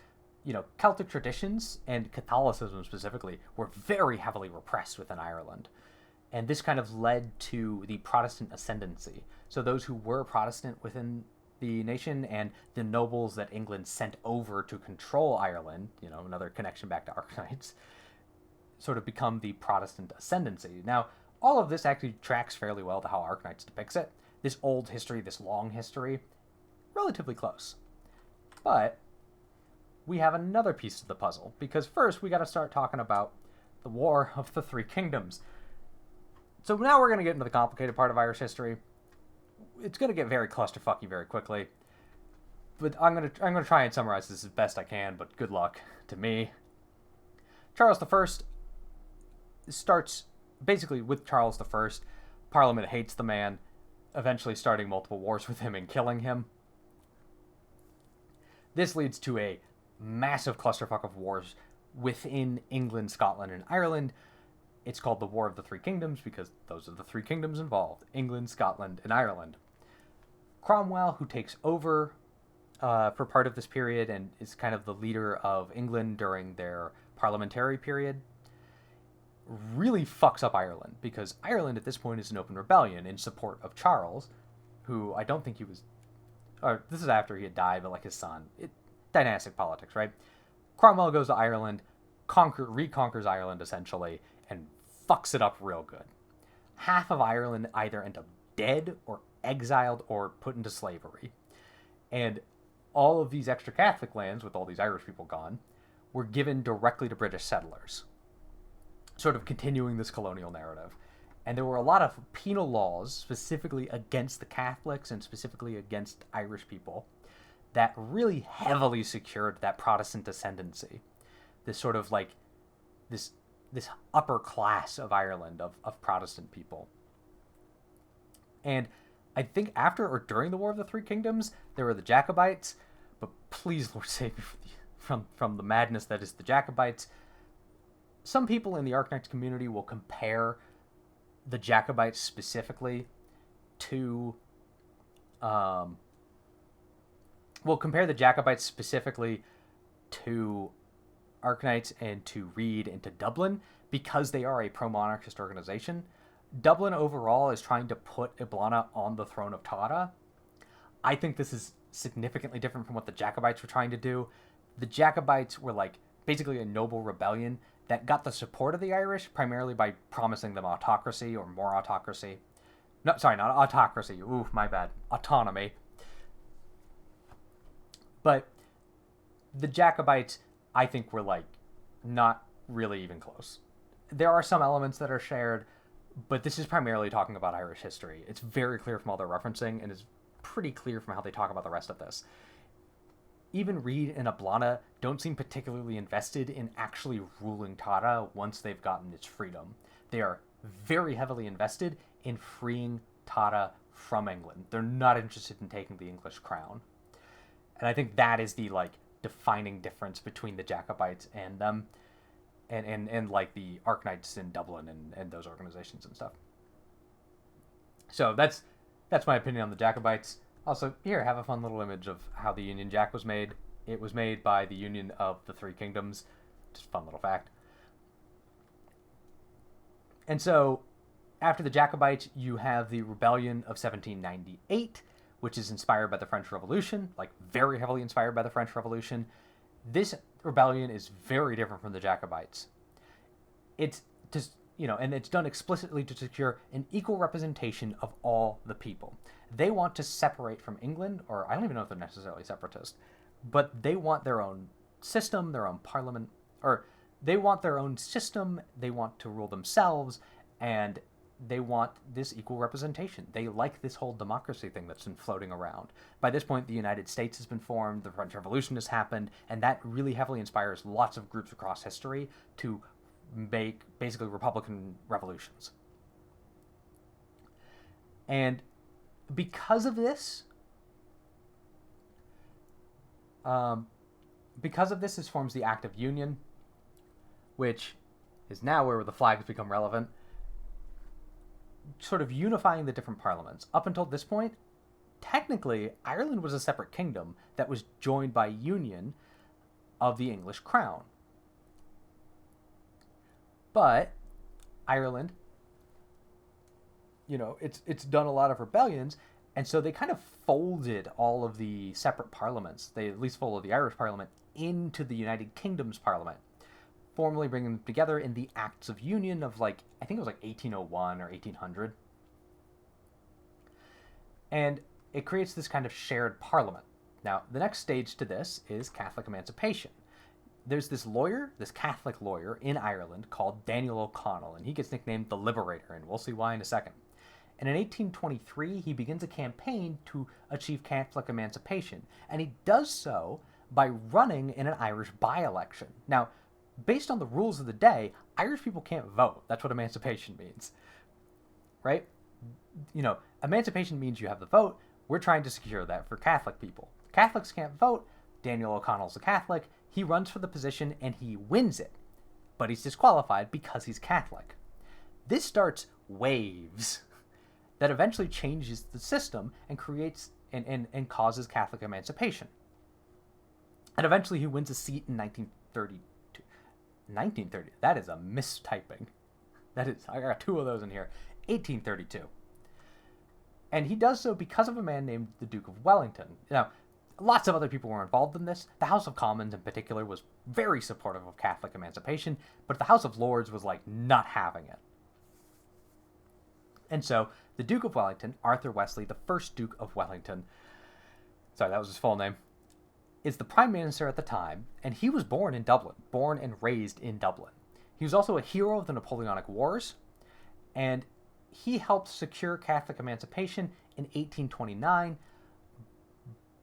Celtic traditions and Catholicism specifically were very heavily repressed within Ireland. And this kind of led to the Protestant ascendancy. So those who were Protestant within the nation and the nobles that England sent over to control Ireland, another connection back to Arknights, sort of become the Protestant ascendancy. Now, all of this actually tracks fairly well to how Arknights depicts it. This old history, this long history, relatively close. But we have another piece of the puzzle, because first we got to start talking about the War of the Three Kingdoms. So now we're going to get into the complicated part of Irish history. It's going to get very clusterfucky very quickly, but I'm going to try and summarize this as best I can, but good luck to me. Charles I starts basically with Charles I. Parliament hates the man, eventually starting multiple wars with him and killing him. This leads to a massive clusterfuck of wars within England, Scotland, and Ireland. It's called the War of the Three Kingdoms because those are the three kingdoms involved: England, Scotland, and Ireland. Cromwell, who takes over for part of this period and is kind of the leader of England during their parliamentary period, really fucks up Ireland, because Ireland at this point is an open rebellion in support of Charles, who I don't think he was, or this is after he had died, but like his son. Dynastic politics, right? Cromwell goes to Ireland, reconquers Ireland essentially, and fucks it up real good. Half of Ireland either end up dead or exiled or put into slavery. And all of these extra Catholic lands, with all these Irish people gone, were given directly to British settlers, sort of continuing this colonial narrative. And there were a lot of penal laws specifically against the Catholics and specifically against Irish people that really heavily secured that Protestant ascendancy. This sort of like, this upper class of Ireland, of Protestant people. And I think after or during the War of the Three Kingdoms, there were the Jacobites, but please, Lord, save me from the madness that is the Jacobites. Some people in the Arknights community will compare the Jacobites specifically to Arknights and to Reed and to Dublin, because they are a pro-monarchist organization. Dublin overall is trying to put Iblana on the throne of Tara. I think this is significantly different from what the Jacobites were trying to do. The Jacobites were like basically a noble rebellion that got the support of the Irish primarily by promising them autocracy or more autocracy. No, sorry, not autocracy. Ooh, my bad. Autonomy. But the Jacobites, I think, were like not really even close. There are some elements that are shared, but this is primarily talking about Irish history. It's very clear from all their referencing, and it's pretty clear from how they talk about the rest of this. Even Reed and Iblana don't seem particularly invested in actually ruling Tara once they've gotten its freedom. They are very heavily invested in freeing Tara from England. They're not interested in taking the English crown. And I think that is the like defining difference between the Jacobites and them, and like the Arknights in Dublin and those organizations and stuff. So that's my opinion on the Jacobites. Also, here, have a fun little image of how the Union Jack was made. It was made by the Union of the Three Kingdoms. Just a fun little fact. And so, after the Jacobites, you have the Rebellion of 1798, which is inspired by the French Revolution, like very heavily inspired by the French Revolution. This rebellion is very different from the Jacobites. It's just, and it's done explicitly to secure an equal representation of all the people. They want to separate from England, or I don't even know if they're necessarily separatist, but they want their own system, their own parliament, or they want their own system, they want to rule themselves, and they want this equal representation. They like this whole democracy thing that's been floating around. By this point, the United States has been formed, the French Revolution has happened, and that really heavily inspires lots of groups across history to make basically republican revolutions. And because of this, this forms the Act of Union, which is now where the flags become relevant, sort of unifying the different parliaments. Up until this point, technically, Ireland was a separate kingdom that was joined by union of the English crown. But Ireland, it's done a lot of rebellions, and so they kind of folded all of the separate parliaments. They at least folded the Irish Parliament into the United Kingdom's Parliament, formally bringing them together in the Acts of Union of I think it was 1801 or 1800. And it creates this kind of shared parliament. Now, the next stage to this is Catholic emancipation. There's this lawyer, this Catholic lawyer in Ireland called Daniel O'Connell, and he gets nicknamed the Liberator, and we'll see why in a second. And in 1823, he begins a campaign to achieve Catholic emancipation, and he does so by running in an Irish by-election. Now, based on the rules of the day, Irish people can't vote. That's what emancipation means, right? Emancipation means you have the vote. We're trying to secure that for Catholic people. Catholics can't vote. Daniel O'Connell's a Catholic. He runs for the position and he wins it, but he's disqualified because he's Catholic. This starts waves that eventually changes the system and creates and causes Catholic emancipation. And eventually he wins a seat in 1932. 1930. That is a mistyping. I got two of those in here. 1832. And he does so because of a man named the Duke of Wellington. Now, lots of other people were involved in this. The House of Commons in particular was very supportive of Catholic emancipation, but the House of Lords was like not having it. And so the Duke of Wellington, Arthur Wesley, the first Duke of Wellington, sorry, that was his full name, is the prime minister at the time, and he was born in Dublin, born and raised in Dublin. He was also a hero of the Napoleonic Wars, and he helped secure Catholic emancipation in 1829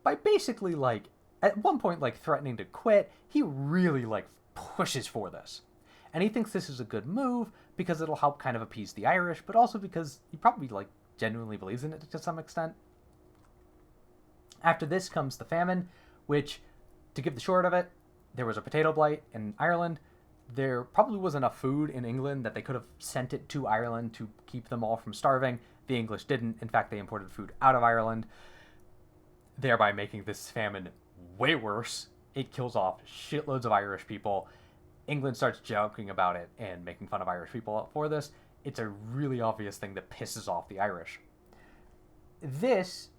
by basically, at one point, threatening to quit. He really, pushes for this. And he thinks this is a good move because it'll help kind of appease the Irish, but also because he probably, genuinely believes in it to some extent. After this comes the famine, which, to give the short of it, there was a potato blight in Ireland. There probably was enough food in England that they could have sent it to Ireland to keep them all from starving. The English didn't. In fact, they imported food out of Ireland, thereby making this famine way worse. It kills off shitloads of Irish people. England starts joking about it and making fun of Irish people for this. It's a really obvious thing that pisses off the Irish. This,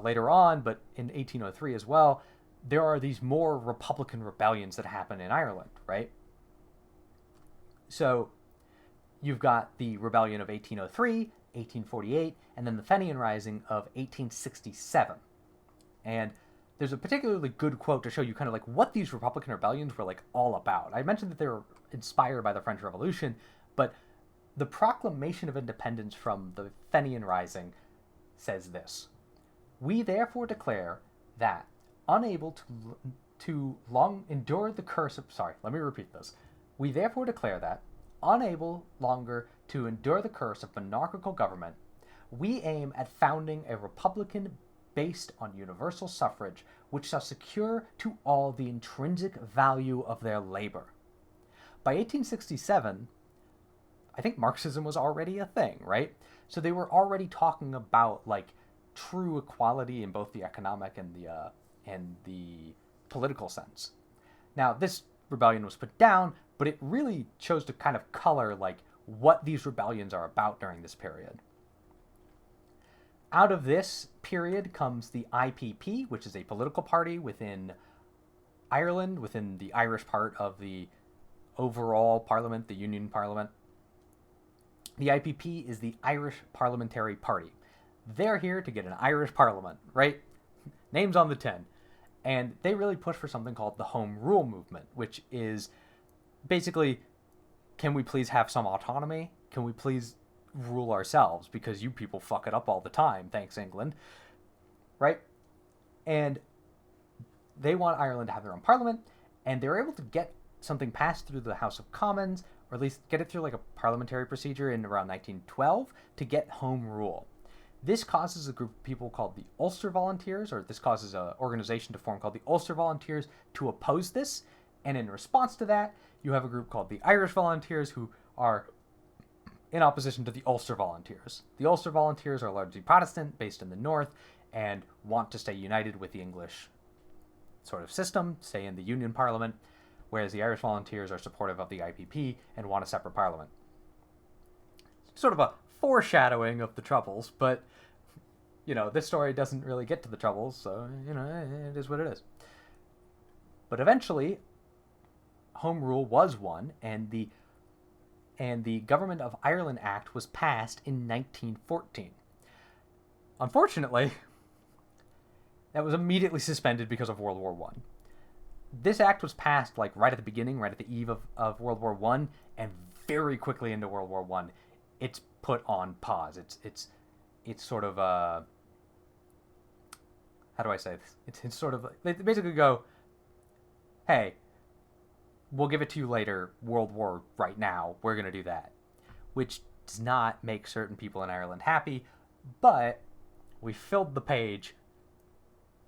later on, but in 1803 as well, there are these more Republican rebellions that happen in Ireland, right? So you've got the rebellion of 1803, 1848, and then the Fenian Rising of 1867. And there's a particularly good quote to show you kind of what these Republican rebellions were all about. I mentioned that they were inspired by the French Revolution, but the Proclamation of Independence from the Fenian Rising says this: "We therefore declare that, unable to long endure the curse of..." Sorry, let me repeat this. "We therefore declare that, unable longer to endure the curse of monarchical government, we aim at founding a republican based on universal suffrage, which shall secure to all the intrinsic value of their labor." By 1867, I think Marxism was already a thing, right? So they were already talking about true equality in both the economic and the political sense. Now, this rebellion was put down, but it really chose to kind of color what these rebellions are about during this period. Out of this period comes the IPP, which is a political party within Ireland, within the Irish part of the overall parliament, the Union Parliament. The IPP is the Irish Parliamentary Party. They're here to get an Irish parliament, right? Names on the tin. And they really push for something called the Home Rule movement, which is basically, can we please have some autonomy? Can we please rule ourselves? Because you people fuck it up all the time, thanks England. Right? And they want Ireland to have their own parliament, and they're able to get something passed through the House of Commons, or at least get it through a parliamentary procedure in around 1912 to get home rule. This causes a group of people called the Ulster Volunteers, or this causes an organization to form called the Ulster Volunteers to oppose this. And in response to that, you have a group called the Irish Volunteers who are in opposition to the Ulster Volunteers. The Ulster Volunteers are largely Protestant, based in the north, and want to stay united with the English sort of system, stay in the Union Parliament, whereas the Irish Volunteers are supportive of the IPP and want a separate parliament. Sort of a foreshadowing of the Troubles, but this story doesn't really get to the Troubles, so it is what it is. But eventually, Home Rule was won, and the Government of Ireland Act was passed in 1914. Unfortunately, that was immediately suspended because of World War One. This act was passed like right at the beginning, right at the eve of World War One, and very quickly into World War One, it's put on pause. It's sort of how do I say this? It's sort of they basically go, hey, we'll give it to you later. World War right now, we're gonna do that, which does not make certain people in Ireland happy, but we filled the page,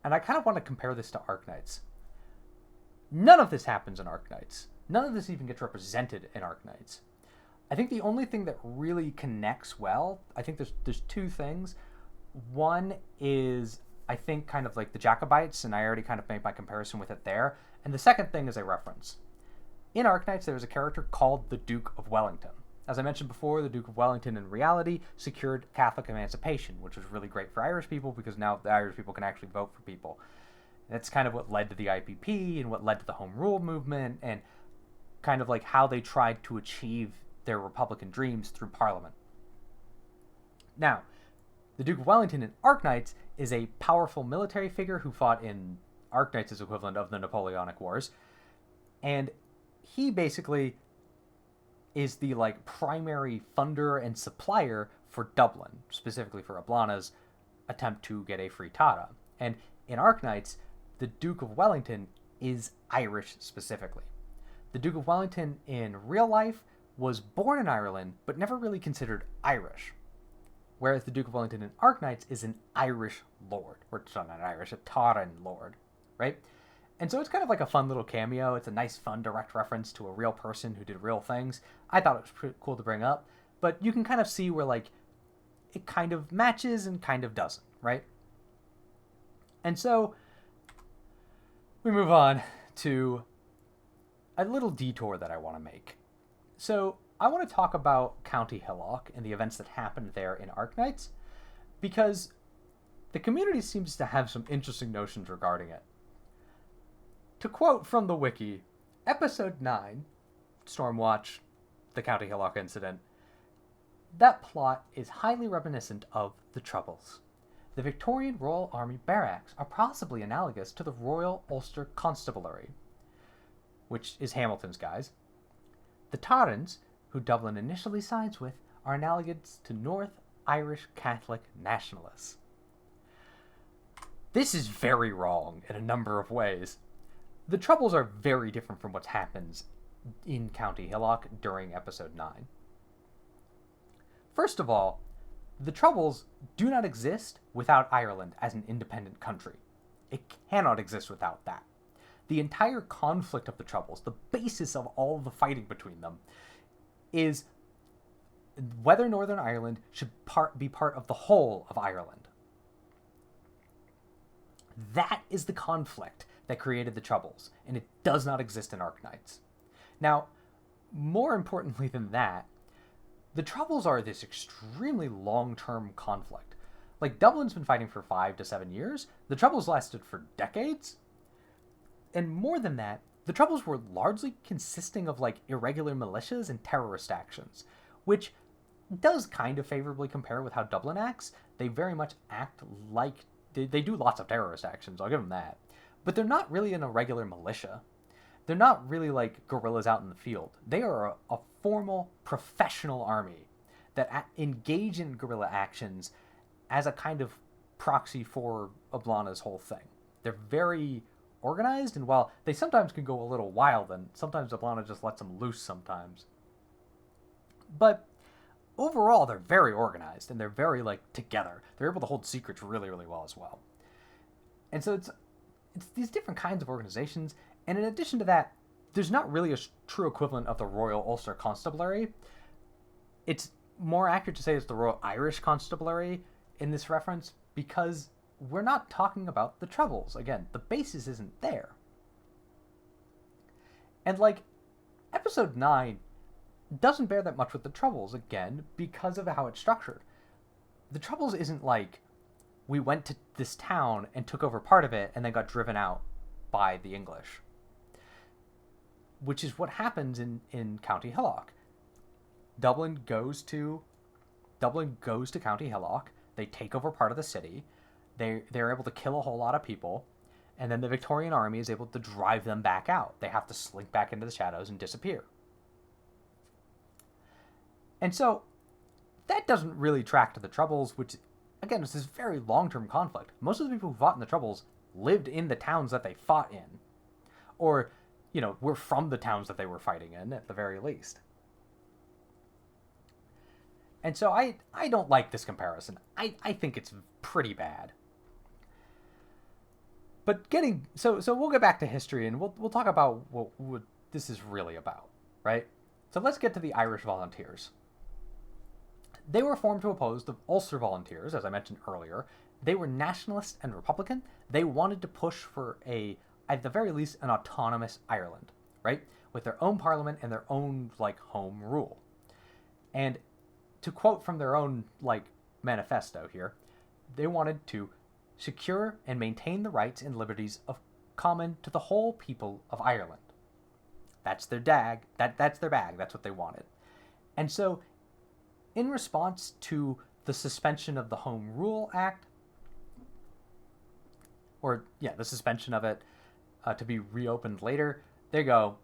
and I kind of want to compare this to Arknights. None of this happens in Arknights. None of this even gets represented in Arknights. I think the only thing that really connects well, I think there's two things. One is, I think, kind of like the Jacobites, and I already kind of made my comparison with it there. And the second thing is a reference. In Arknights, there's a character called the Duke of Wellington. As I mentioned before, the Duke of Wellington in reality secured Catholic emancipation, which was really great for Irish people because now the Irish people can actually vote for people. That's kind of what led to the IPP and what led to the Home Rule movement and kind of like how they tried to achieve their Republican dreams through Parliament. Now, the Duke of Wellington in Arknights is a powerful military figure who fought in Arknights' equivalent of the Napoleonic Wars, and he basically is the like primary funder and supplier for Dublin, specifically for Ablana's attempt to get a free Tara. And in Arknights, the Duke of Wellington is Irish specifically. The Duke of Wellington in real life was born in Ireland, but never really considered Irish. Whereas the Duke of Wellington in Arknights is an Irish lord, or not Irish, a Tauren lord, right? And so it's kind of like a fun little cameo. It's a nice, fun, direct reference to a real person who did real things. I thought it was pretty cool to bring up, but you can kind of see where like it kind of matches and kind of doesn't, right? And so we move on to a little detour that I want to make. So I want to talk about County Hillock and the events that happened there in Arknights, because the community seems to have some interesting notions regarding it. To quote from the wiki, Episode 9, Stormwatch, the County Hillock incident, that plot is highly reminiscent of the Troubles. The Victorian Royal Army barracks are possibly analogous to the Royal Ulster Constabulary, which is Hamilton's guys. The Taurens, who Dublin initially sides with, are analogous to North Irish Catholic nationalists. This is very wrong in a number of ways. The Troubles are very different from what happens in County Hillock during Episode 9. First of all, the Troubles do not exist without Ireland as an independent country. It cannot exist without that. The entire conflict of the Troubles, the basis of all the fighting between them, is whether Northern Ireland should be part of the whole of Ireland. That is the conflict that created the Troubles, and it does not exist in Arknights. Now, more importantly than that, the Troubles are this extremely long-term conflict. Like, Dublin's been fighting for 5 to 7 years. The Troubles lasted for decades. And more than that, the Troubles were largely consisting of, like, irregular militias and terrorist actions, which does kind of favorably compare with how Dublin acts. They very much act like... They do lots of terrorist actions, I'll give them that. But they're not really an irregular militia. They're not really like guerrillas out in the field. They are a formal, professional army that engage in guerrilla actions as a kind of proxy for Ablana's whole thing. They're very organized, and while they sometimes can go a little wild, and sometimes Ablana just lets them loose sometimes. But overall, they're very organized, and they're very, like, together. They're able to hold secrets really, really well as well. And so it's these different kinds of organizations, and in addition to that, there's not really a true equivalent of the Royal Ulster Constabulary. It's more accurate to say it's the Royal Irish Constabulary in this reference, because we're not talking about the Troubles. Again, the basis isn't there. And, like, Episode 9 doesn't bear that much with the Troubles, again, because of how it's structured. The Troubles isn't like, we went to this town and took over part of it and then got driven out by the English. Which is what happens in County Hillock. Dublin goes to County Hillock. They take over part of the city. They're able to kill a whole lot of people, and then the Victorian army is able to drive them back out. They have to slink back into the shadows and disappear. And so that doesn't really track to the Troubles, which, again, is this very long-term conflict. Most of the people who fought in the Troubles lived in the towns that they fought in. Or, were from the towns that they were fighting in, at the very least. And so I don't like this comparison. I think it's pretty bad. But so we'll get back to history, and we'll talk about what this is really about, right? So let's get to the Irish Volunteers. They were formed to oppose the Ulster Volunteers, as I mentioned earlier. They were nationalist and Republican. They wanted to push for at the very least, an autonomous Ireland, right? With their own parliament and their own, home rule. And to quote from their own, manifesto here, they wanted to secure and maintain the rights and liberties of common to the whole people of Ireland. That's their dag. That's their bag. That's what they wanted. And so, in response to the suspension of the Home Rule Act, the suspension of it to be reopened later, they go,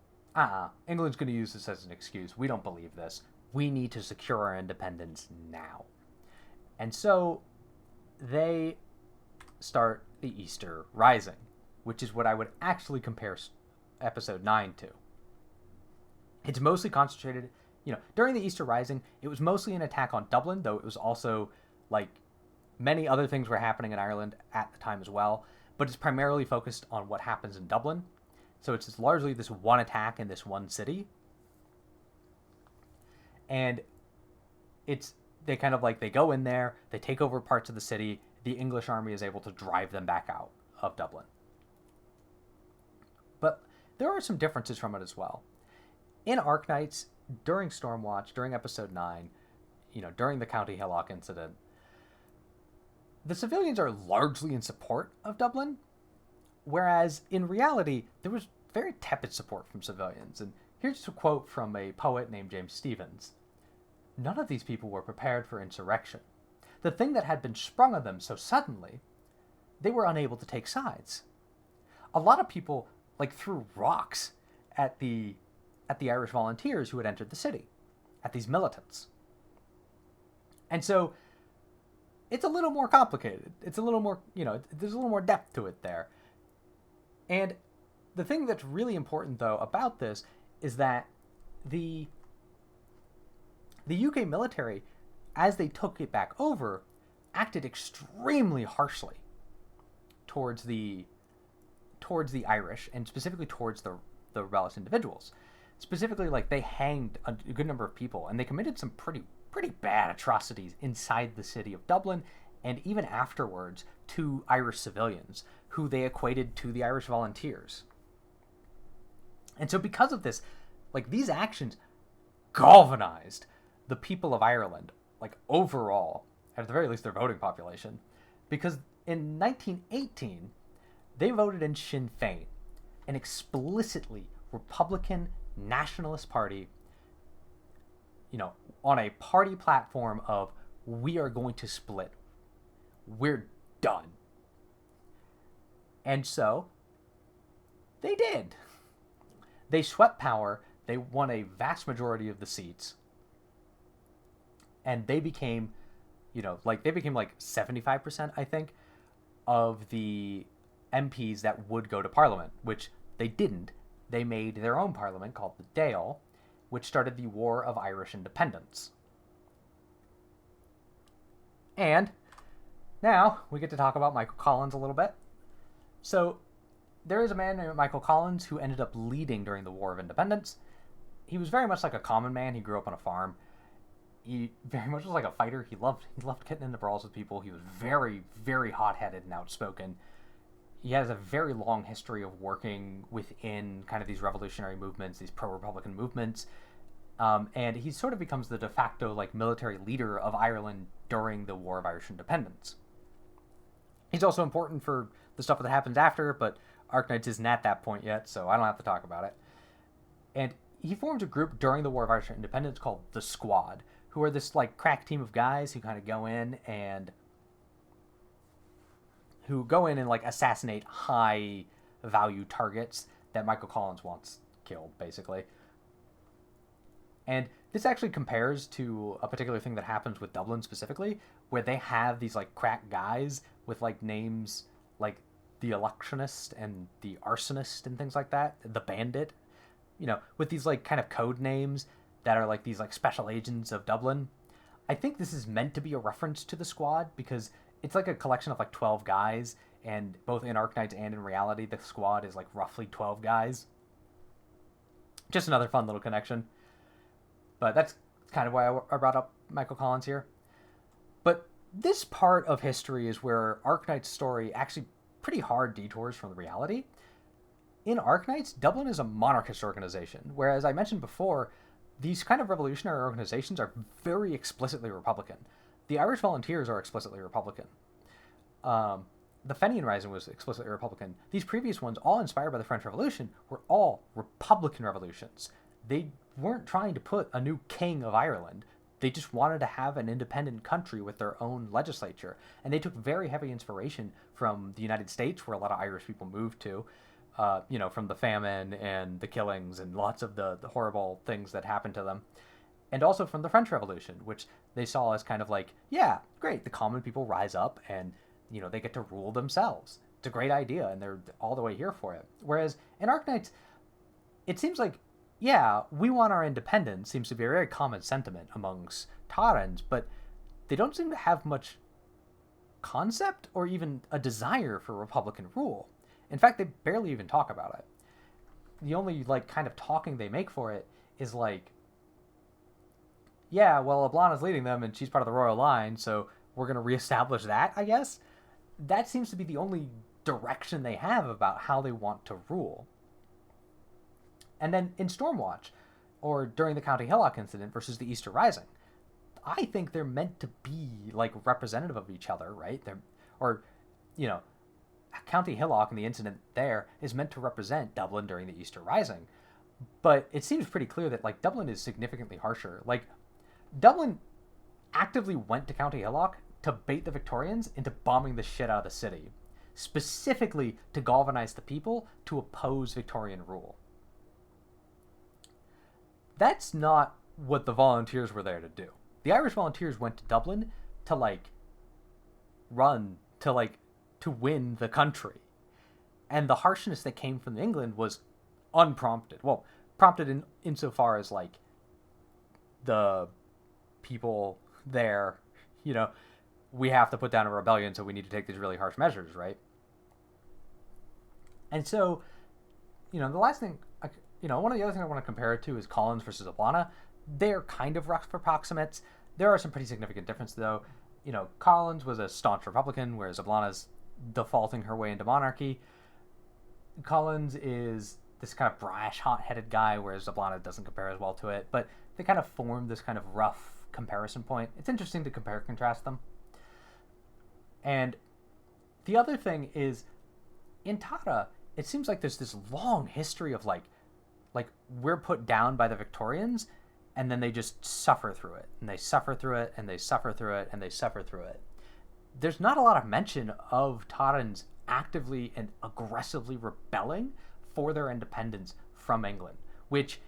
England's going to use this as an excuse. We don't believe this. We need to secure our independence now. And so they start the Easter Rising, which is what I would actually compare episode 9 to. It's mostly concentrated, during the Easter Rising, it was mostly an attack on Dublin, though it was also, many other things were happening in Ireland at the time as well, but it's primarily focused on what happens in Dublin. So it's largely this one attack in this one city. And they kind of they go in there, they take over parts of the city, the English army is able to drive them back out of Dublin. But there are some differences from it as well. In Arknights, during Stormwatch, during episode 9, during the County Hillock incident, the civilians are largely in support of Dublin, whereas in reality, there was very tepid support from civilians. And here's a quote from a poet named James Stephens. None of these people were prepared for insurrection. The thing that had been sprung on them so suddenly, they were unable to take sides. A lot of people threw rocks at the Irish Volunteers who had entered the city, at these militants. And so it's a little more complicated. It's a little more, there's a little more depth to it there. And the thing that's really important, though, about this is that the UK military, as they took it back over, acted extremely harshly towards the Irish, and specifically towards the rebellious individuals. Specifically, they hanged a good number of people, and they committed some pretty bad atrocities inside the city of Dublin, and even afterwards to Irish civilians, who they equated to the Irish Volunteers. And so because of this, these actions galvanized the people of Ireland, overall, at the very least their voting population, because in 1918, they voted in Sinn Féin, an explicitly Republican nationalist party, on a party platform of, we are going to split. We're done. And so, they did. They swept power, they won a vast majority of the seats, and they became, 75%, I think, of the MPs that would go to Parliament, which they didn't. They made their own parliament called the Dáil, which started the War of Irish Independence. And now we get to talk about Michael Collins a little bit. So there is a man named Michael Collins who ended up leading during the War of Independence. He was very much like a common man. He grew up on a farm. He very much was like a fighter. He loved getting into brawls with people. He was very, very hot-headed and outspoken. He has a very long history of working within kind of these revolutionary movements, these pro-Republican movements. And he sort of becomes the de facto military leader of Ireland during the War of Irish Independence. He's also important for the stuff that happens after, but Arknights isn't at that point yet, so I don't have to talk about it. And he formed a group during the War of Irish Independence called the Squad, who are this crack team of guys who kind of go in and who go in and like assassinate high value targets that Michael Collins wants killed, basically. And this actually compares to a particular thing that happens with Dublin specifically, where they have these like crack guys with like names like the electionist and the arsonist and things like that, the bandit, with these like kind of code names that are like these like special agents of Dublin. I think this is meant to be a reference to the squad because it's like a collection of like 12 guys, and both in Arknights and in reality, the squad is like roughly 12 guys. Just another fun little connection. But that's kind of why I brought up Michael Collins here. But this part of history is where Arknight's story actually pretty hard detours from the reality. In Arknights, Dublin is a monarchist organization, whereas I mentioned before, these kind of revolutionary organizations are very explicitly Republican. The Irish Volunteers are explicitly Republican. The Fenian Rising was explicitly Republican. These previous ones, all inspired by the French Revolution, were all Republican revolutions. They weren't trying to put a new king of Ireland. They just wanted to have an independent country with their own legislature. And they took very heavy inspiration from the United States, where a lot of Irish people moved to, from the famine and the killings and lots of the horrible things that happened to them. And also from the French Revolution, which they saw as kind of like, yeah, great, the common people rise up and, they get to rule themselves. It's a great idea, and they're all the way here for it. Whereas in Arknights, it seems like, yeah, we want our independence seems to be a very common sentiment amongst Tairens, but they don't seem to have much concept or even a desire for Republican rule. In fact, they barely even talk about it. The only, like, kind of talking they make for it is like, yeah, well, Ablana's leading them and she's part of the royal line, so we're going to reestablish that, I guess. That seems to be the only direction they have about how they want to rule. And then in Stormwatch, or during the County Hillock incident versus the Easter Rising, I think they're meant to be like representative of each other, right? County Hillock and the incident there is meant to represent Dublin during the Easter Rising. But it seems pretty clear that like Dublin is significantly harsher. Like Dublin actively went to County Hillock to bait the Victorians into bombing the shit out of the city, specifically to galvanize the people to oppose Victorian rule. That's not what the volunteers were there to do. The Irish Volunteers went to Dublin to to win the country. And the harshness that came from England was unprompted. Well, prompted insofar as like the people there, we have to put down a rebellion, so we need to take these really harsh measures, right? And so, the last thing, one of the other things I want to compare it to is Collins versus Ablana. They're kind of rough approximates. There are some pretty significant differences, though. Collins was a staunch Republican, whereas Ablana's defaulting her way into monarchy. Collins is this kind of brash, hot-headed guy, whereas Ablana doesn't compare as well to it. But they kind of form this kind of rough comparison point. It's interesting to compare and contrast them. And the other thing is, in Tara, it seems like there's this long history of like we're put down by the Victorians, and then they just suffer through it, and they suffer through it, and they suffer through it, and they suffer through it. There's not a lot of mention of Tairens actively and aggressively rebelling for their independence from England, which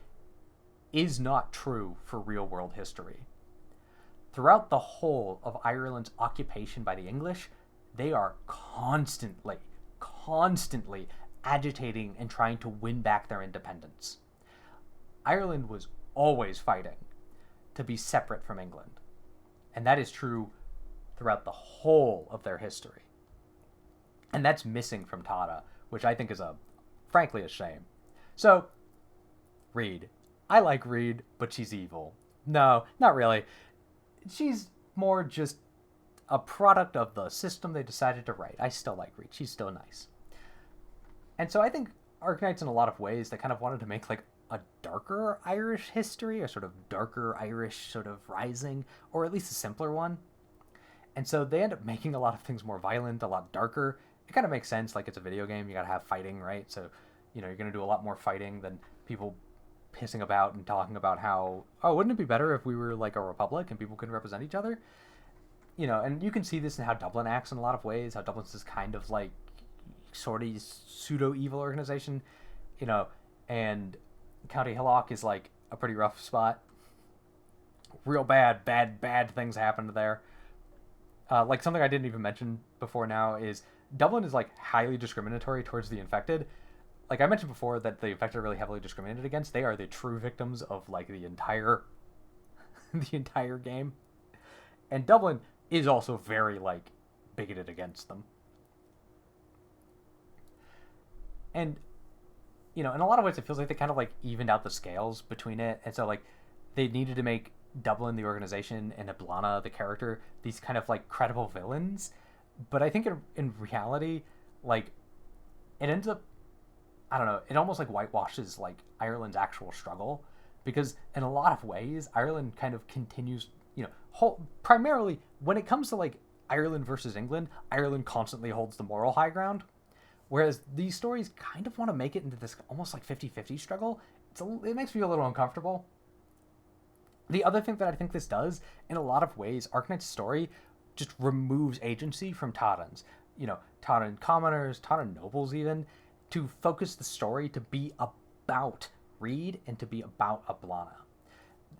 is not true for real-world history. Throughout the whole of Ireland's occupation by the English, they are constantly agitating and trying to win back their independence. Ireland was always fighting to be separate from England, and that is true throughout the whole of their history. And that's missing from Tara, which I think is frankly a shame. So, Reed. I like Reed, but she's evil. No, not really. She's more just a product of the system they decided to write. I still like Reed. She's still nice. And so I think Arknights, in a lot of ways, they kind of wanted to make like a darker Irish history, a sort of darker Irish sort of rising, or at least a simpler one. And so they end up making a lot of things more violent, a lot darker. It kind of makes sense, like it's a video game, you gotta have fighting, right? So, you're gonna do a lot more fighting than people pissing about and talking about how, oh, wouldn't it be better if we were like a republic and people could represent each other? and you can see this in how Dublin acts in a lot of ways. How Dublin's this kind of like sort of pseudo evil organization, you know, and County Hillock is like a pretty rough spot. Real bad things happened there. Like something I didn't even mention before now is Dublin is like highly discriminatory towards the infected. Like I mentioned before that the infected are really heavily discriminated against. They are the true victims of like the entire the entire game. And Dublin is also very like bigoted against them. And in a lot of ways it feels like they kind of like evened out the scales between it. And so like they needed to make Dublin the organization and Iblana the character these kind of like credible villains. But I think in reality, like it ends up, I don't know, it almost like whitewashes like Ireland's actual struggle, because in a lot of ways Ireland kind of continues, primarily when it comes to like Ireland versus England, Ireland constantly holds the moral high ground, whereas these stories kind of want to make it into this almost like 50-50 struggle. It makes me a little uncomfortable. The other thing that I think this does, in a lot of ways, Arknights' story just removes agency from Tauren's. Tauren commoners, Tauren nobles even, to focus the story to be about Reed and to be about Iblana.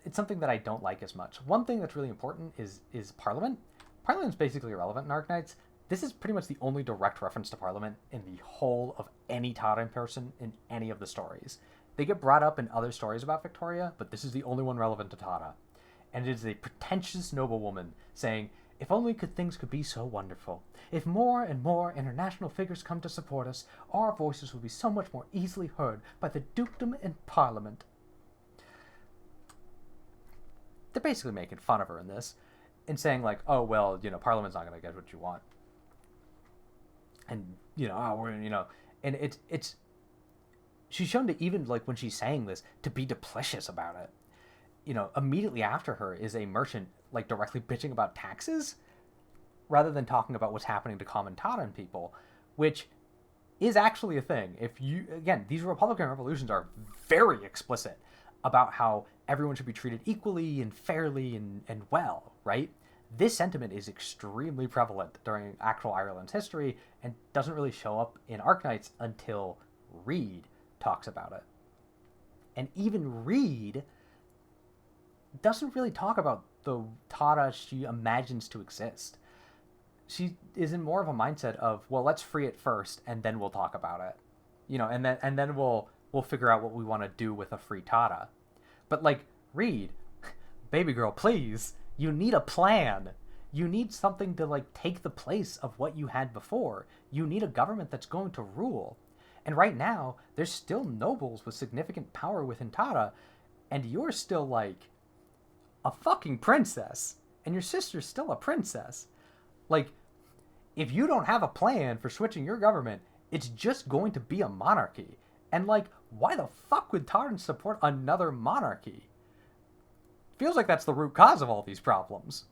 It's something that I don't like as much. One thing that's really important is Parliament. Parliament is basically irrelevant in Arknights. This is pretty much the only direct reference to Parliament in the whole of any Tauren person in any of the stories. They get brought up in other stories about Victoria, but this is the only one relevant to Tara. And it is a pretentious noblewoman saying, "If only things could be so wonderful. If more and more international figures come to support us, our voices will be so much more easily heard by the dukedom and Parliament." They're basically making fun of her in this, and saying like, "Oh well, Parliament's not going to get what you want," and and it's she's shown to, even like when she's saying this, to be duplicitous about it. Immediately after her is a merchant like directly bitching about taxes rather than talking about what's happening to common Tauren people, which is actually a thing. These Republican revolutions are very explicit about how everyone should be treated equally and fairly and well, right? This sentiment is extremely prevalent during actual Ireland's history and doesn't really show up in Arknights until Reed talks about it. And even Reed doesn't really talk about the Tara she imagines to exist. She is in more of a mindset of, well, let's free it first and then we'll talk about it. And then we'll figure out what we want to do with a free Tara. But like, Reed, baby girl, please, you need a plan. You need something to like take the place of what you had before. You need a government that's going to rule. And right now, there's still nobles with significant power within Tara, and you're still like a fucking princess, and your sister's still a princess. Like, if you don't have a plan for switching your government, it's just going to be a monarchy. And like, why the fuck would Tauren support another monarchy? Feels like that's the root cause of all these problems.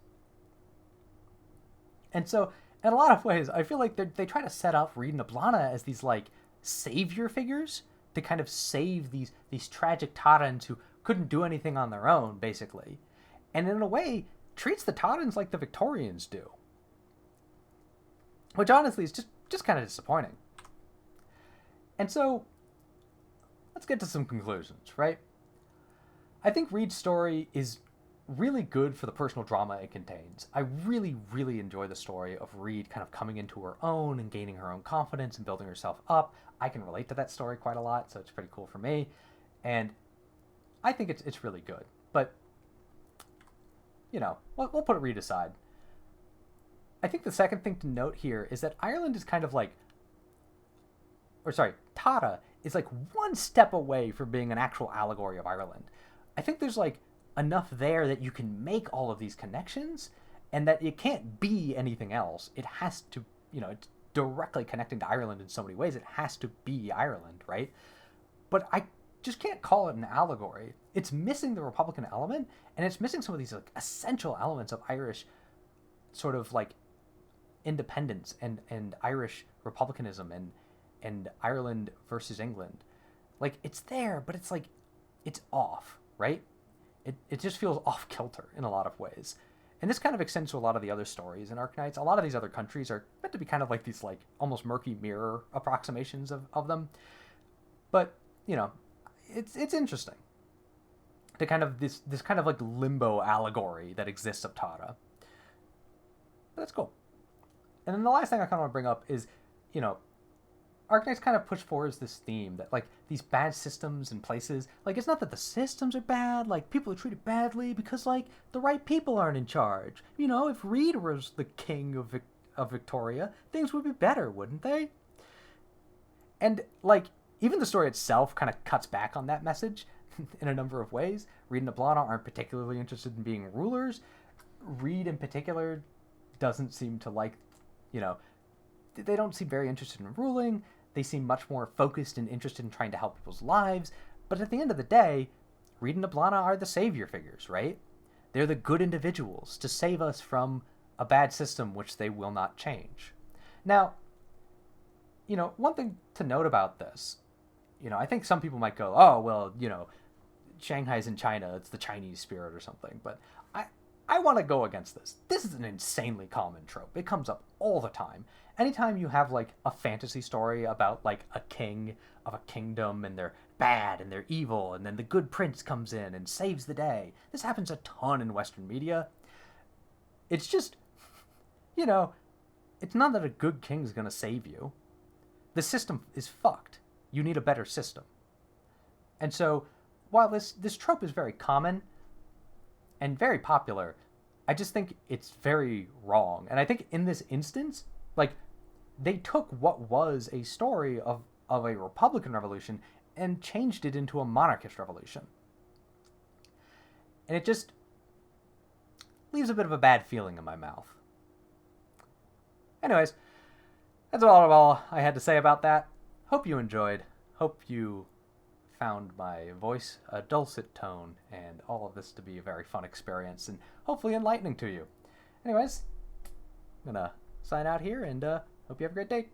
And so, in a lot of ways, I feel like they try to set up Reed and Iblana as these like savior figures to kind of save these tragic Taurens who couldn't do anything on their own, basically. And in a way, treats the Taurens like the Victorians do. Which honestly is just kind of disappointing. And so, let's get to some conclusions, right? I think Reed's story is really good for the personal drama it contains. I really, really enjoy the story of Reed kind of coming into her own and gaining her own confidence and building herself up. I can relate to that story quite a lot, so it's pretty cool for me. And I think it's really good. But, we'll put Reed aside. I think the second thing to note here is that Ireland is kind of like, Tara is like one step away from being an actual allegory of Ireland. I think there's like enough there that you can make all of these connections, and that it can't be anything else. It has to, it's directly connecting to Ireland in so many ways. It has to be Ireland, right? But I just can't call it an allegory. It's missing the Republican element, and it's missing some of these like essential elements of Irish sort of like independence and Irish republicanism and Ireland versus England. Like, it's there, but it's like, it's off, right? It just feels off kilter in a lot of ways. And this kind of extends to a lot of the other stories in Arknights. A lot of these other countries are meant to be kind of like these like almost murky mirror approximations of them. But, you know, it's interesting. The kind of this kind of like limbo allegory that exists of Tara. But that's cool. And then the last thing I kind of want to bring up is, you know, Arknights kind of push forward this theme that, like, these bad systems and places, like, it's not that the systems are bad, like, people are treated badly because, like, the right people aren't in charge. You know, if Reed was the king of Victoria, things would be better, wouldn't they? And, like, even the story itself kind of cuts back on that message in a number of ways. Reed and Ablana aren't particularly interested in being rulers. Reed, in particular, doesn't seem to like, you know, they don't seem very interested in ruling. They seem much more focused and interested in trying to help people's lives. But at the end of the day, Reed and Ablana are the savior figures, right? They're the good individuals to save us from a bad system which they will not change. Now, you know, one thing to note about this, you know, I think some people might go, oh, well, you know, Shanghai's in China, it's the Chinese spirit or something. But I want to go against this. This is an insanely common trope. It comes up all the time. Anytime you have, like, a fantasy story about, like, a king of a kingdom and they're bad and they're evil and then the good prince comes in and saves the day. This happens a ton in Western media. It's just, you know, it's not that a good king is going to save you. The system is fucked. You need a better system. And so, while this trope is very common and very popular, I just think it's very wrong. And I think in this instance, like, they took what was a story of a Republican revolution and changed it into a monarchist revolution. And it just leaves a bit of a bad feeling in my mouth. Anyways, that's all I had to say about that. Hope you enjoyed. Hope you found my voice a dulcet tone and all of this to be a very fun experience and hopefully enlightening to you. Anyways, I'm gonna sign out here and hope you have a great day.